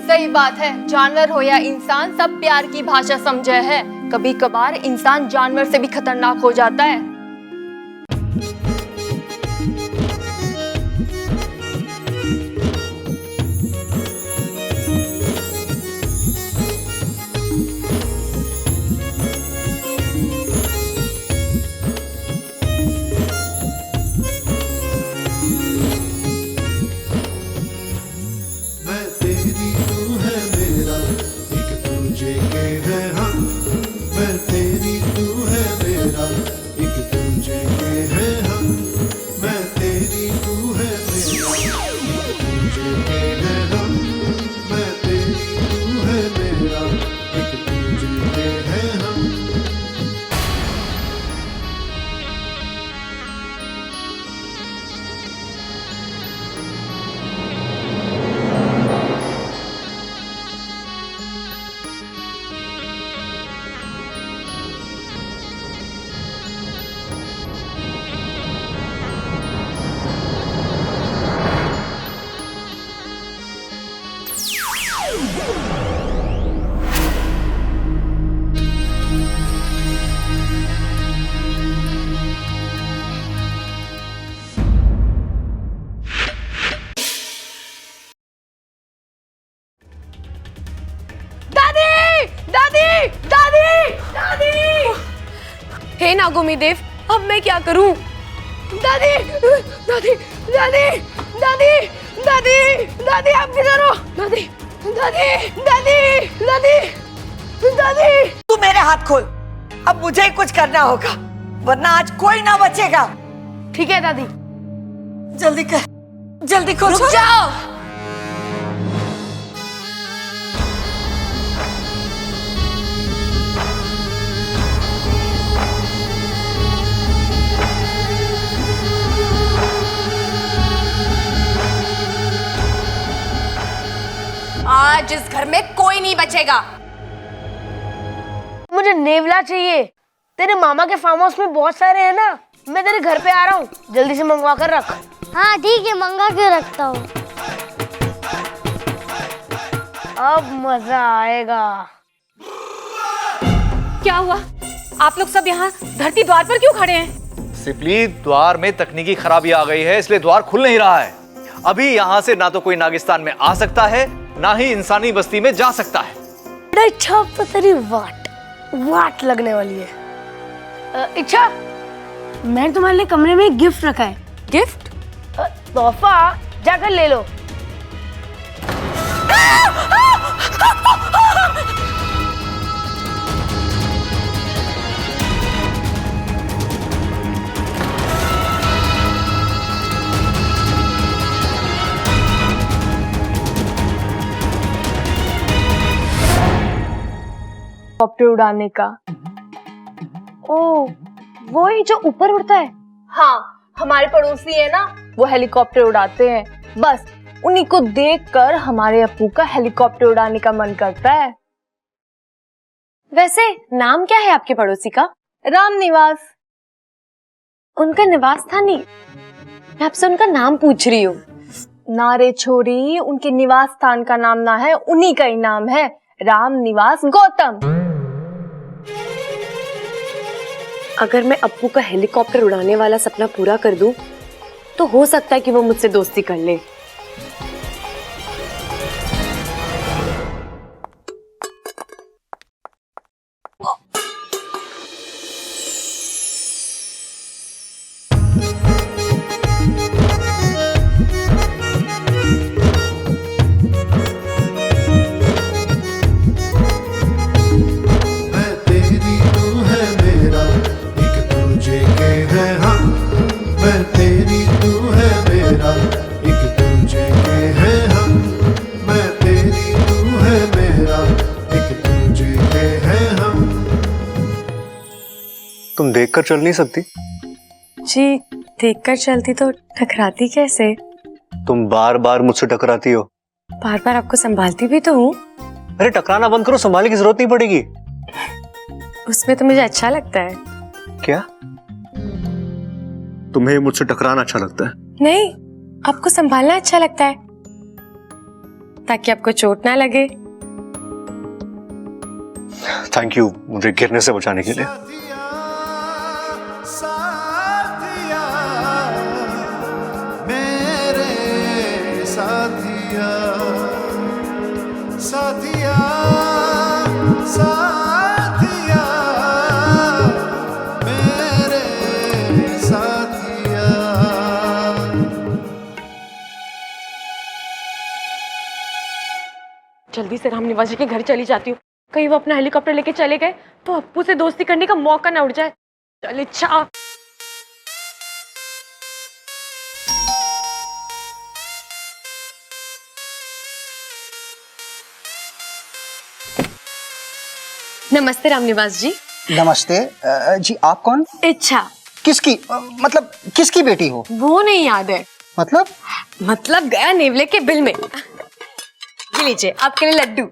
सही बात है, जानवर हो या इंसान, सब प्यार की भाषा समझे है। कभी कभार इंसान जानवर से भी खतरनाक हो जाता है। मैं तेरी तू है मेरा, एक दूजे के है हम। मैं तेरी तू है मेरा, एक दूजे के है हम। मैं तेरी तू है मेरा, एक दूजे के है हम। मैं तेरी तू है मेरा, एक दूजे के है हम। दादी, दादी, दादी, दादी। हे नागोमी देव, अब मैं क्या करूं? दादी, दादी, दादी, दादी, दादी, दादी, आप किधर हो? दादी, दादी, दादी, दादी, दादी। तू मेरे हाथ खोल, अब मुझे ही कुछ करना होगा, वरना आज कोई ना बचेगा। ठीक है दादी। जल्दी कर, जल्दी खोल। रुक जाओ। आज इस घर में कोई नहीं बचेगा। मुझे नेवला चाहिए। तेरे मामा के फार्म हाउस में बहुत सारे हैं ना, मैं तेरे घर पे आ रहा हूँ, जल्दी से मंगवा कर रख। हाँ ठीक है, मंगा के रखता हूँ। अब मजा आएगा। क्या हुआ? आप लोग सब यहाँ धरती द्वार पर क्यों खड़े हैं? सिपली, द्वार में तकनीकी खराबी आ गई है, इसलिए द्वार खुल नहीं रहा है। अभी यहाँ से ना तो कोई नागिस्तान में आ सकता है, ना ही इंसानी बस्ती में जा सकता है। इच्छा तो तेरी वाट लगने वाली है। इच्छा, मैंने तुम्हारे लिए कमरे में एक गिफ्ट रखा है। गिफ्ट? तोहफा, जाकर ले लो। हेलीकॉप्टर उड़ाने का। ओ, वो ही जो ऊपर उड़ता है? हाँ, हमारे पड़ोसी है ना, वो हेलीकॉप्टर उड़ाते हैं। बस उन्हीं को देखकर हमारे अप्पू का हेलीकॉप्टर उड़ाने का मन करता है। वैसे नाम क्या है आपके पड़ोसी का? राम निवास। उनका निवास स्थान नहीं, मैं आपसे उनका नाम पूछ रही हूँ। ना रे छोरी, उनके निवास स्थान का नाम ना है, उन्हीं का ही नाम है, राम निवास गौतम। अगर मैं अप्पू का हेलीकॉप्टर उड़ाने वाला सपना पूरा कर दूं, तो हो सकता है कि वो मुझसे दोस्ती कर ले। तुम देखकर चल नहीं सकती? जी, देखकर चलती तो टकराती कैसे? तुम बार बार मुझसे टकराती हो। बार बार आपको संभालती भी तो हूँ। अरे टकराना बंद करो, संभालने की जरूरत नहीं पड़ेगी। उसमें तो मुझे अच्छा लगता है। क्या? तुम्हें मुझसे टकराना अच्छा लगता है? नहीं, आपको संभालना अच्छा लगता है, ताकि आपको चोट ना लगे। थैंक यू मुझे गिरने से बचाने के लिए। साथिया साथिया साथिया मेरे साथिया। जल्दी से राम निवास जी के घर चली जाती हूँ, कहीं वो अपना हेलीकॉप्टर लेके चले गए तो अप्पू से दोस्ती करने का मौका ना उड़ जाए। चल इच्छा। नमस्ते राम निवास जी। नमस्ते जी, आप कौन? इच्छा। किसकी मतलब किसकी बेटी हो? वो नहीं याद है। मतलब गया नेवले के बिल में। ये लीजिए आपके लिए लड्डू।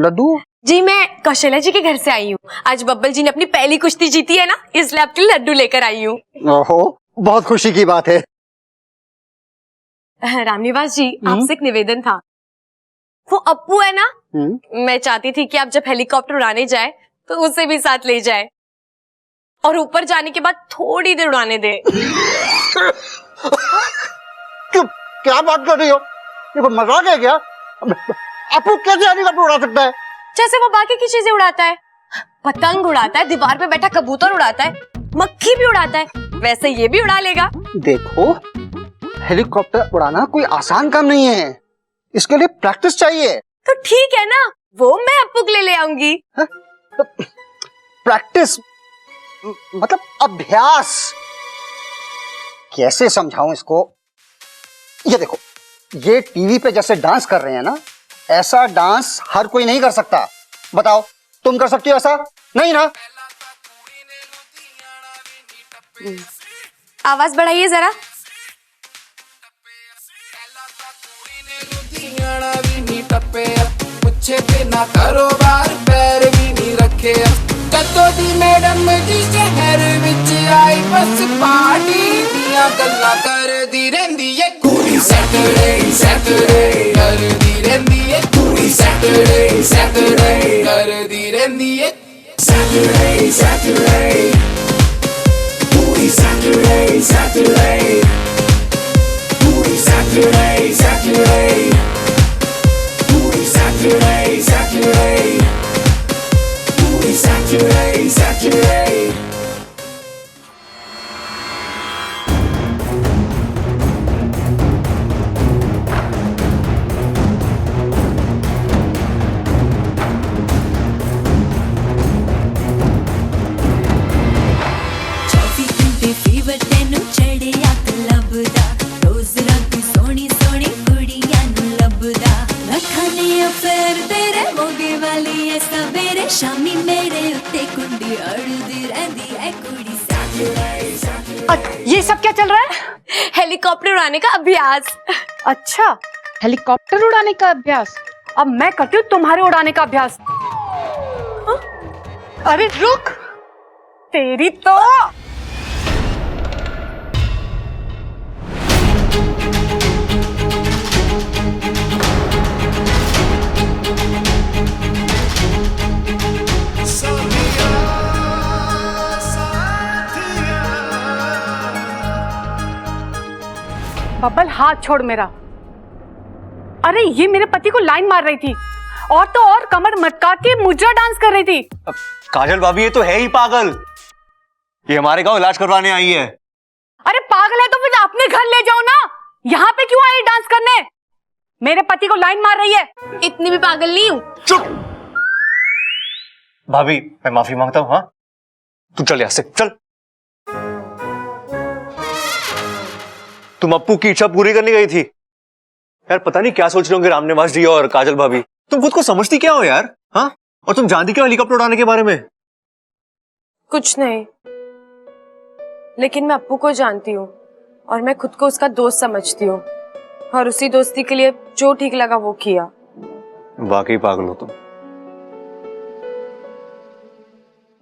लड्डू? जी, मैं कौशल्या जी के घर से आई हूँ। आज बब्बल जी ने अपनी पहली कुश्ती जीती है ना, इसलिए आपके लिए लड्डू लेकर आई हूँ। ओहो, बहुत खुशी की बात है। राम निवास जी, आपसे एक निवेदन था। वो अप्पू है ना, मैं चाहती थी कि आप जब हेलीकॉप्टर उड़ाने जाए तो उसे भी साथ ले जाए, और ऊपर जाने के बाद थोड़ी देर उड़ाने दे। क्या बात कर रही हो? ये मजाक है क्या? अप्पू कैसे हेलीकॉप्टर उड़ा सकता है? जैसे वो बाकी की चीजें उड़ाता है, पतंग उड़ाता है, दीवार पे बैठा कबूतर उड़ाता है, मक्खी भी उड़ाता है, वैसे ये भी उड़ा लेगा। देखो, हेलीकॉप्टर उड़ाना कोई आसान काम नहीं है, इसके लिए प्रैक्टिस चाहिए। तो ठीक है ना, वो मैं अप्पू के लिए ले आऊंगी। प्रैक्टिस मतलब अभ्यास। कैसे समझाऊं इसको? ये देखो, ये टीवी पे जैसे डांस कर रहे हैं ना, ऐसा डांस हर कोई नहीं कर सकता। बताओ, तुम कर सकती हो ऐसा? नहीं ना? आवाज बढ़ाइए जरा। टप्पे मुझे बिना कारोबार पैर भी नहीं रखे। उतो दी मैडम जी शहर विच आई बस पार्टी दियां गल्लां करदी रहिंदी है कुड़ी सैटरडे सैटरडे करदी रहिंदी है कुड़ी सैटरडे सैटरडे करदी रहिंदी है सैटरडे सैटरडे कुड़ी सैटरडे सैटरडे कुड़ी सैटरडे सैटरडे कुड़ी सैटरडे सैटरडे कुड़ी सैटरडे सैटरडे शामी मेरे उत्ते कुंडी अड़दी रहंदी है कुड़ी ये सब क्या चल रहा है? हेलीकॉप्टर उड़ाने का अभ्यास। अच्छा, हेलीकॉप्टर उड़ाने का अभ्यास। अब मैं करती हूँ तुम्हारे उड़ाने का अभ्यास। हाँ? अरे रुक, तेरी तो बब्बल हाथ छोड़ मेरा। अरे ये मेरे पति को लाइन मार रही थी और तो और कमर मटका के मुजरा डांस कर रही थी। काजल भाभी ये तो है ही पागल, ये हमारे गांव इलाज करवाने आई है। अरे पागल है तो फिर अपने घर ले जाओ ना, यहाँ पे क्यों आई डांस करने? मेरे पति को लाइन मार रही है। इतनी भी पागल नहीं हूँ। चुप भाभी, मैं माफी मांगता हूँ। हाँ तू चल यहाँ से चल। तुम अप्पू की इच्छा पूरी करने गई थी यार। पता नहीं क्या सोच रहे होंगे रामनिवास जी और काजल भाभी। तुम खुद को समझती क्या हो यार? हाँ, और तुम जानती क्या हेलीकॉप्टर उड़ाने के बारे में? कुछ नहीं, लेकिन मैं अप्पू को जानती हूँ और मैं खुद को उसका दोस्त समझती हूँ और उसी दोस्ती के लिए जो ठीक लगा वो किया। वाकई पागल हो तुम।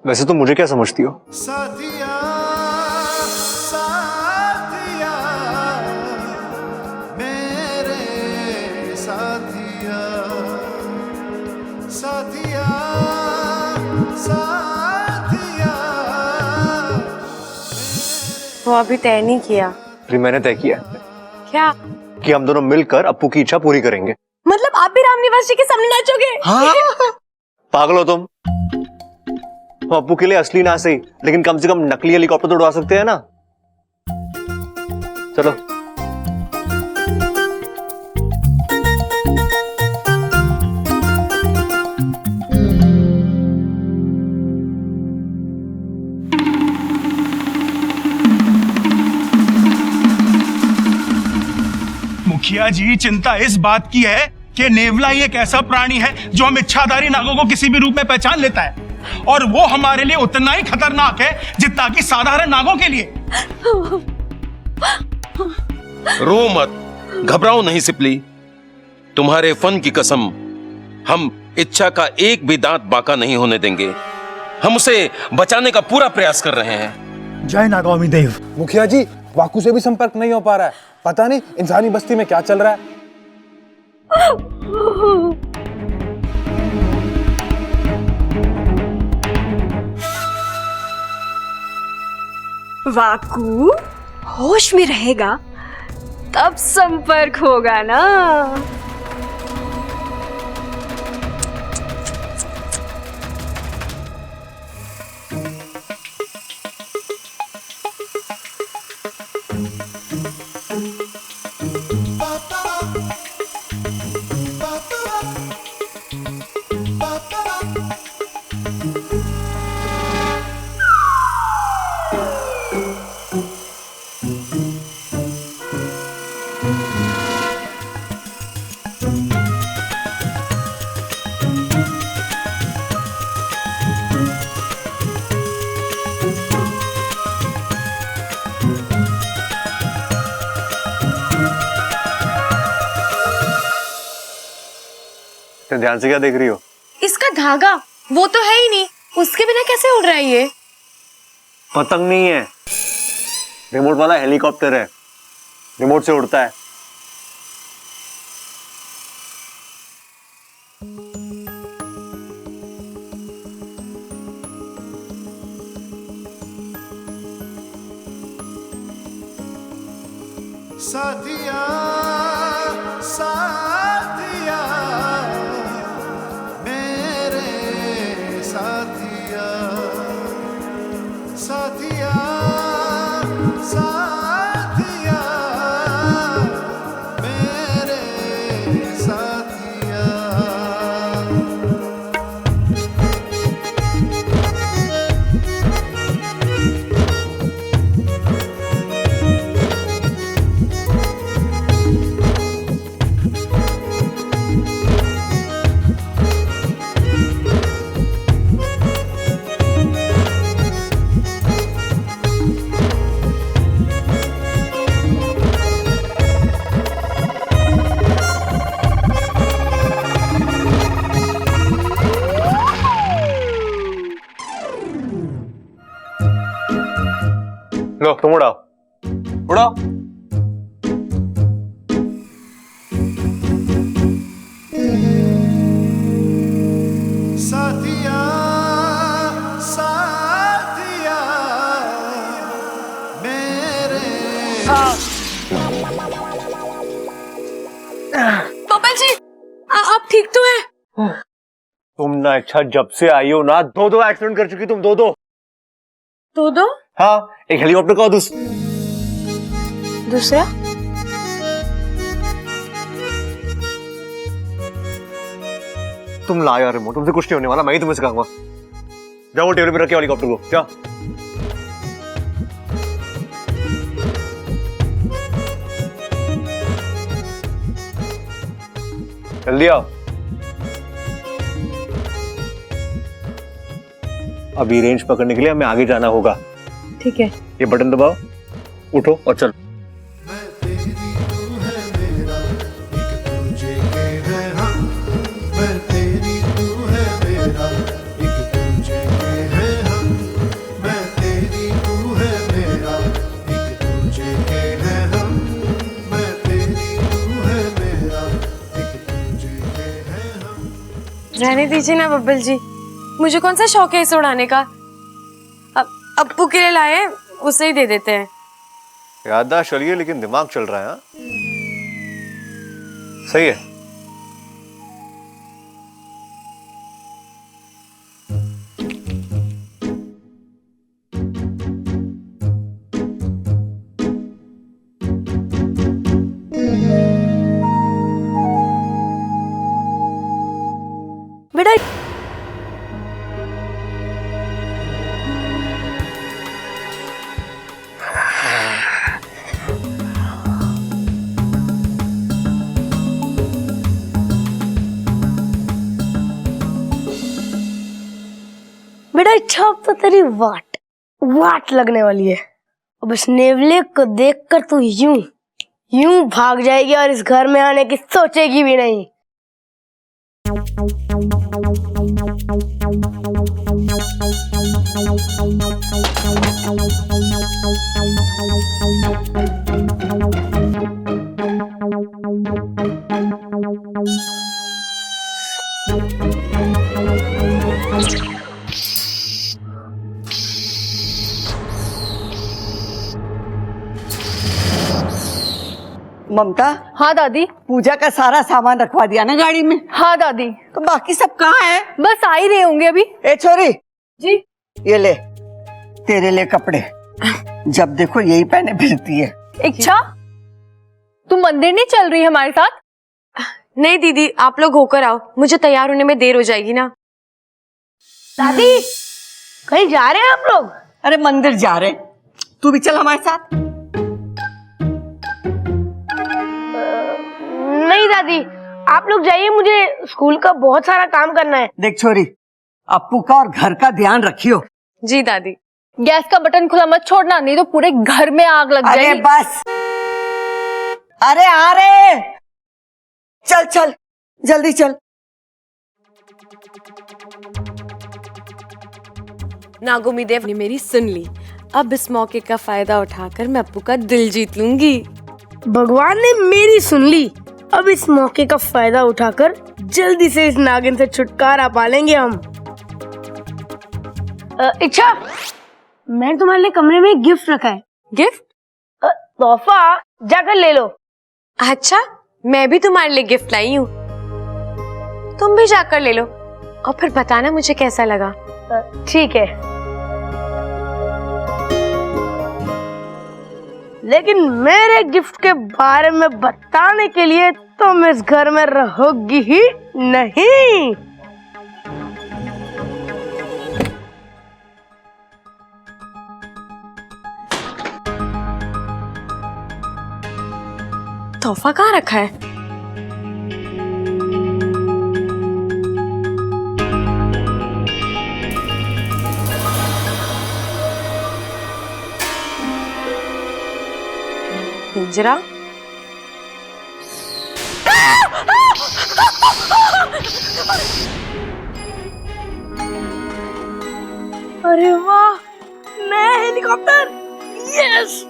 वैसे तुम मुझे क्या समझती हो? साथिया मेरे साथिया साथिया साथिया। वो अभी तय नहीं किया। फिर मैंने तय किया क्या? कि हम दोनों मिलकर अप्पू की इच्छा पूरी करेंगे। मतलब आप भी रामनिवास जी के सामने नाचोगे? हाँ? पागल हो तुम। अप्पू के लिए असली ना सही, लेकिन कम से कम नकली हेलीकॉप्टर तो उड़ा सकते हैं ना। चलो। मुखिया जी, चिंता इस बात की है कि नेवला ही एक ऐसा प्राणी है जो हम इच्छाधारी नागों को किसी भी रूप में पहचान लेता है, और वो हमारे लिए उतना ही खतरनाक है जितना कि साधारण नागों के लिए। रो मत, घबराओ नहीं सिपली। तुम्हारे फन की कसम, हम इच्छा का एक भी दांत बाका नहीं होने देंगे। हम उसे बचाने का पूरा प्रयास कर रहे हैं। जय नागौमी देव। मुखिया जी, वाकू से भी संपर्क नहीं हो पा रहा है। पता नहीं इंसानी बस्ती में क्या चल रहा है। वाकू होश में रहेगा तब संपर्क होगा ना। ध्यान से क्या देख रही हो? इसका धागा वो तो है ही नहीं, उसके बिना कैसे उड़ रहा है ये? पतंग नहीं है, रिमोट वाला हेलीकॉप्टर है, रिमोट से उड़ता है। साथिया साथिया मेरे साथिया साथिया साथिया मेरे साथिया। लो तुम उड़ाओ, उड़ाओ। साथिया साथिया मेरे बब्बल जी, आप ठीक तो हैं? तुम ना अच्छा जब से आई हो ना, दो एक्सीडेंट कर चुकी तुम, दो। दो? हाँ, एक हेलीकॉप्टर का और दूसरा? तुम ला यार रिमोट, तुमसे कुछ नहीं होने वाला, मैं ही तुम्हें सिखाऊंगा। जाओ वो टेबल पे रखे हेलीकॉप्टर को, जाओ। जल्दी आओ। अभी रेंज पकड़ने के लिए हमें आगे जाना होगा। ठीक है। ये बटन दबाओ, उठो और चलो। तुझे के है हम, मैं तेरी तू है मेरा, एक तुझे के है हम, मैं तेरी तू है मेरा, एक तुझे के है हम, मैं तेरी तू है मेरा, एक तुझे के है हम। रहने दीजिए ना बब्बल जी, मुझे कौन सा शौक है इसे उड़ाने का। अब अप्पू के लिए लाए, उसे ही दे देते हैं। याददाश्त चलिए, लेकिन दिमाग चल रहा है। हाँ सही है। बेटा बेटा इच्छा अब तो तेरी वाट लगने वाली है। अब इस नेवले को देखकर तू यूं भाग जाएगी और इस घर में आने की सोचेगी भी नहीं। ममता। हाँ दादी। पूजा का सारा सामान रखवा दिया ना गाड़ी में? हाँ दादी। तो बाकी सब कहाँ है? बस आ ही रहे होंगे अभी। ए छोरी जी, ये ले तेरे लिए कपड़े, जब देखो यही पहने फिरती है। इच्छा, तुम मंदिर नहीं चल रही हमारे साथ? नहीं दीदी, आप लोग होकर आओ, मुझे तैयार होने में देर हो जाएगी ना। दादी कहीं जा रहे हैं आप लोग? अरे मंदिर जा रहे, तू भी चल हमारे साथ। नहीं दादी, आप लोग जाइए, मुझे स्कूल का बहुत सारा काम करना है। देख छोरी, अप्पू का और घर का ध्यान रखियो। जी दादी। गैस का बटन खुला मत छोड़ना, नहीं तो पूरे घर में आग लग जाएगी। अरे बस, अरे आ रे, चल चल जल्दी चल। नागोमीदेव ने मेरी सुन ली। अब इस मौके का फायदा उठाकर मैं अप्पू का दिल जीत लूंगी। भगवान ने मेरी सुन ली। अब इस मौके का फायदा उठाकर जल्दी से इस नागिन से छुटकारा पा लेंगे हम। इच्छा, मैंने तुम्हारे लिए कमरे में एक गिफ्ट रखा है। गिफ्ट? तोहफा, जाकर ले लो। अच्छा, मैं भी तुम्हारे लिए गिफ्ट लाई हूँ, तुम भी जाकर ले लो और फिर बताना मुझे कैसा लगा। ठीक है, लेकिन मेरे गिफ्ट के बारे में बताने के लिए तुम इस घर में रहोगी ही नहीं। तोहफा कहाँ रखा है? पिंजरा? अरे वाह, नया हेलीकॉप्टर! यस!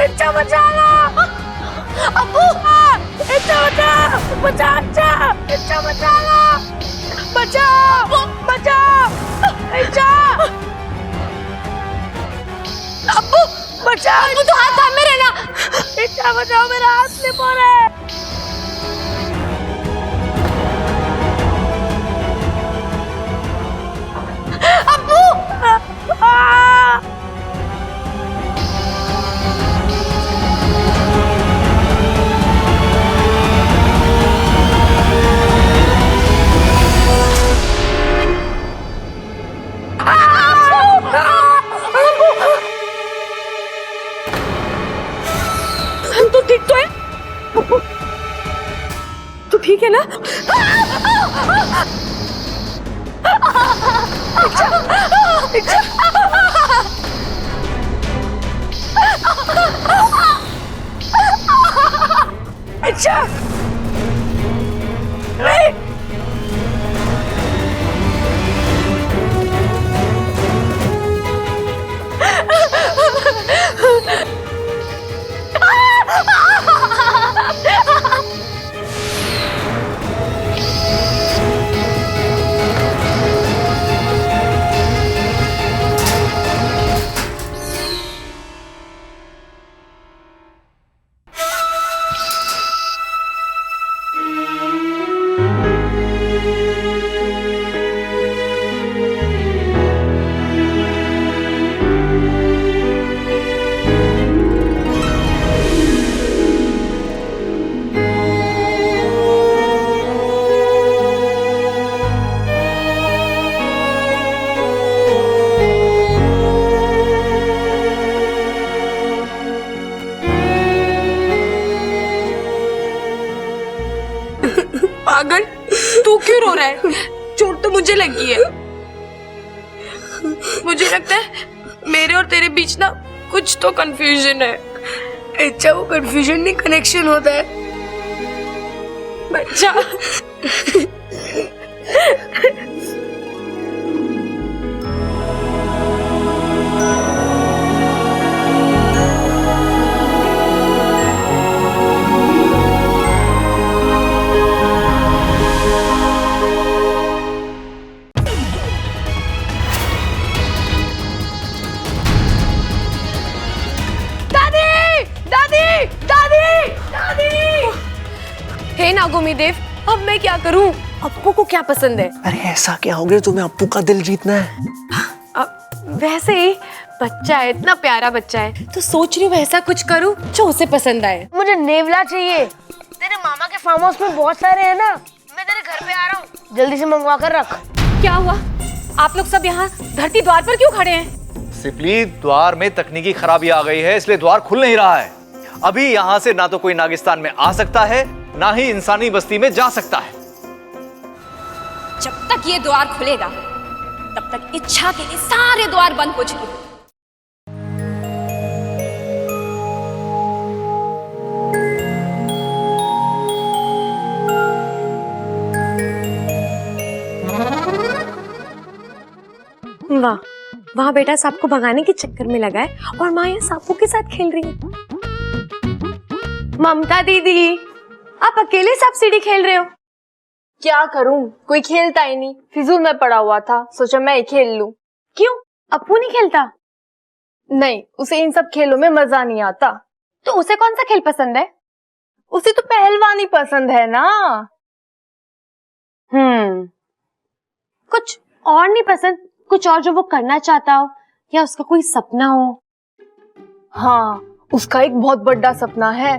इच्छा बचा लो, अब्बू, इच्छा बचा, बचा, इच्छा बचा लो, बचाओ, बचाओ, इच्छा, अब्बू, बचाओ, अब्बू तो हाथ थामे रहना, इच्छा बचाओ, मेरा हाथ स्लिप हो रहा है। अब्बू, तो ठीक तो है? तू ठीक है ना? अच्छा नहीं, पागल, तू क्यों रो रहा है? चोट तो मुझे लगी है। मुझे लगता है मेरे और तेरे बीच ना कुछ तो कंफ्यूजन है। अच्छा, वो कंफ्यूजन नहीं, कनेक्शन होता है। बच्चा, हे नागोमी देव, अब मैं क्या करूं? अप्पू को क्या पसंद है? अरे ऐसा क्या हो गया, तुम्हें अप्पू का दिल जीतना है? वैसे ही बच्चा है, इतना प्यारा बच्चा है, तो सोच रही हूँ ऐसा कुछ करूं जो उसे पसंद आए। मुझे नेवला चाहिए। तेरे मामा के फार्म हाउस में बहुत सारे हैं ना, मैं तेरे घर पे आ रहा हूँ, जल्दी से मंगवा कर रख। क्या हुआ? आप लोग सब यहाँ धरती द्वार पर क्यों खड़े हैं? सिपली, द्वार में तकनीकी खराबी आ गई है, इसलिए द्वार खुल नहीं रहा है। अभी यहाँ से ना तो कोई नागिस्तान में आ सकता है, ना ही इंसानी बस्ती में जा सकता है। जब तक ये द्वार खुलेगा तब तक इच्छा के लिए सारे द्वार बंद हो चुके। वाह, वहाँ बेटा सांप को भगाने के चक्कर में लगा है और माँ यहाँ सांपों के साथ खेल रही है। ममता दीदी, आप अकेले सांप सीढ़ी खेल रहे हो? क्या करूं, कोई खेलता ही नहीं, फिजूल में पड़ा हुआ था, सोचा मैं ही खेल लूं। क्यों, अप्पू नहीं खेलता? नहीं, उसे इन सब खेलों में मजा नहीं आता। तो उसे कौन सा खेल पसंद है? उसे तो पहलवानी पसंद है ना। कुछ और नहीं पसंद? कुछ और जो वो करना चाहता हो, या उसका कोई सपना हो? हाँ, उसका एक बहुत बड़ा सपना है,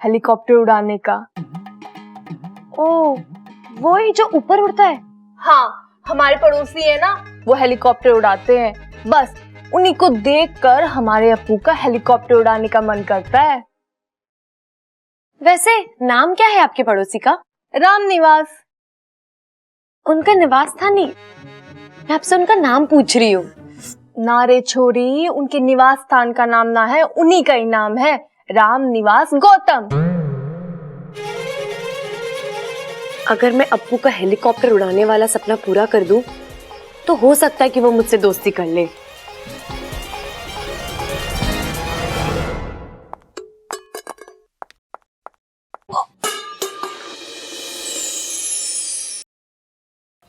हेलीकॉप्टर उड़ाने का। ओह, वो ही जो ऊपर उड़ता है? हाँ, हमारे पड़ोसी है ना, वो हेलीकॉप्टर उड़ाते हैं। बस उन्हीं को देखकर हमारे अप्पू का हेलीकॉप्टर उड़ाने का मन करता है। वैसे नाम क्या है आपके पड़ोसी का? राम निवास। उनका निवास था नहीं, मैं आपसे उनका नाम पूछ रही हूँ। ना रे छोरी, उनके निवास स्थान का नाम ना है, उन्हीं का ही नाम है, राम निवास गौतम। अगर मैं अप्पू का हेलीकॉप्टर उड़ाने वाला सपना पूरा कर दूं, तो हो सकता है कि वो मुझसे दोस्ती कर ले।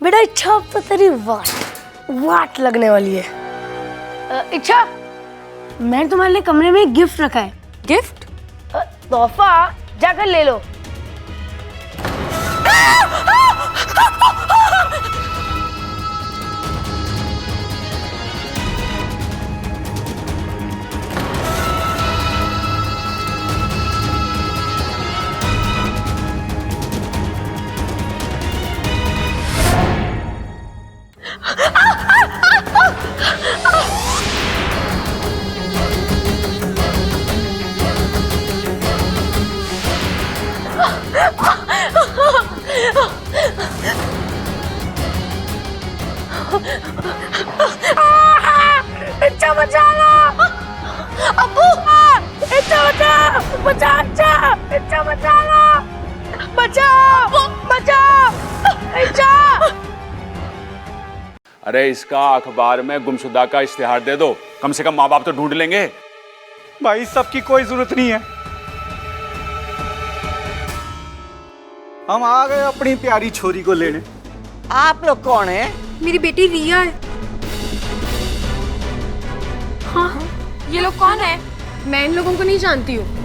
बेटा इच्छा, अब तो तेरी वाट लगने वाली है। इच्छा, मैंने तुम्हारे लिए कमरे में एक गिफ्ट रखा है। गिफ्ट? तोहफा, जाकर ले लो। इच्छा बचा लो, अप्पू, इच्छा बचा, बचा इच्छा, इच्छा बचा लो, बचाओ, बचाओ, इच्छा। अरे इसका अखबार में गुमशुदा का इश्तिहार दे दो, कम से कम माँ बाप तो ढूंढ लेंगे। भाई सबकी कोई जरूरत नहीं है, हम आ गए अपनी प्यारी छोरी को लेने। आप लोग कौन है? मेरी बेटी रिया है। हाँ, ये लोग कौन है? मैं इन लोगों को नहीं जानती हूँ।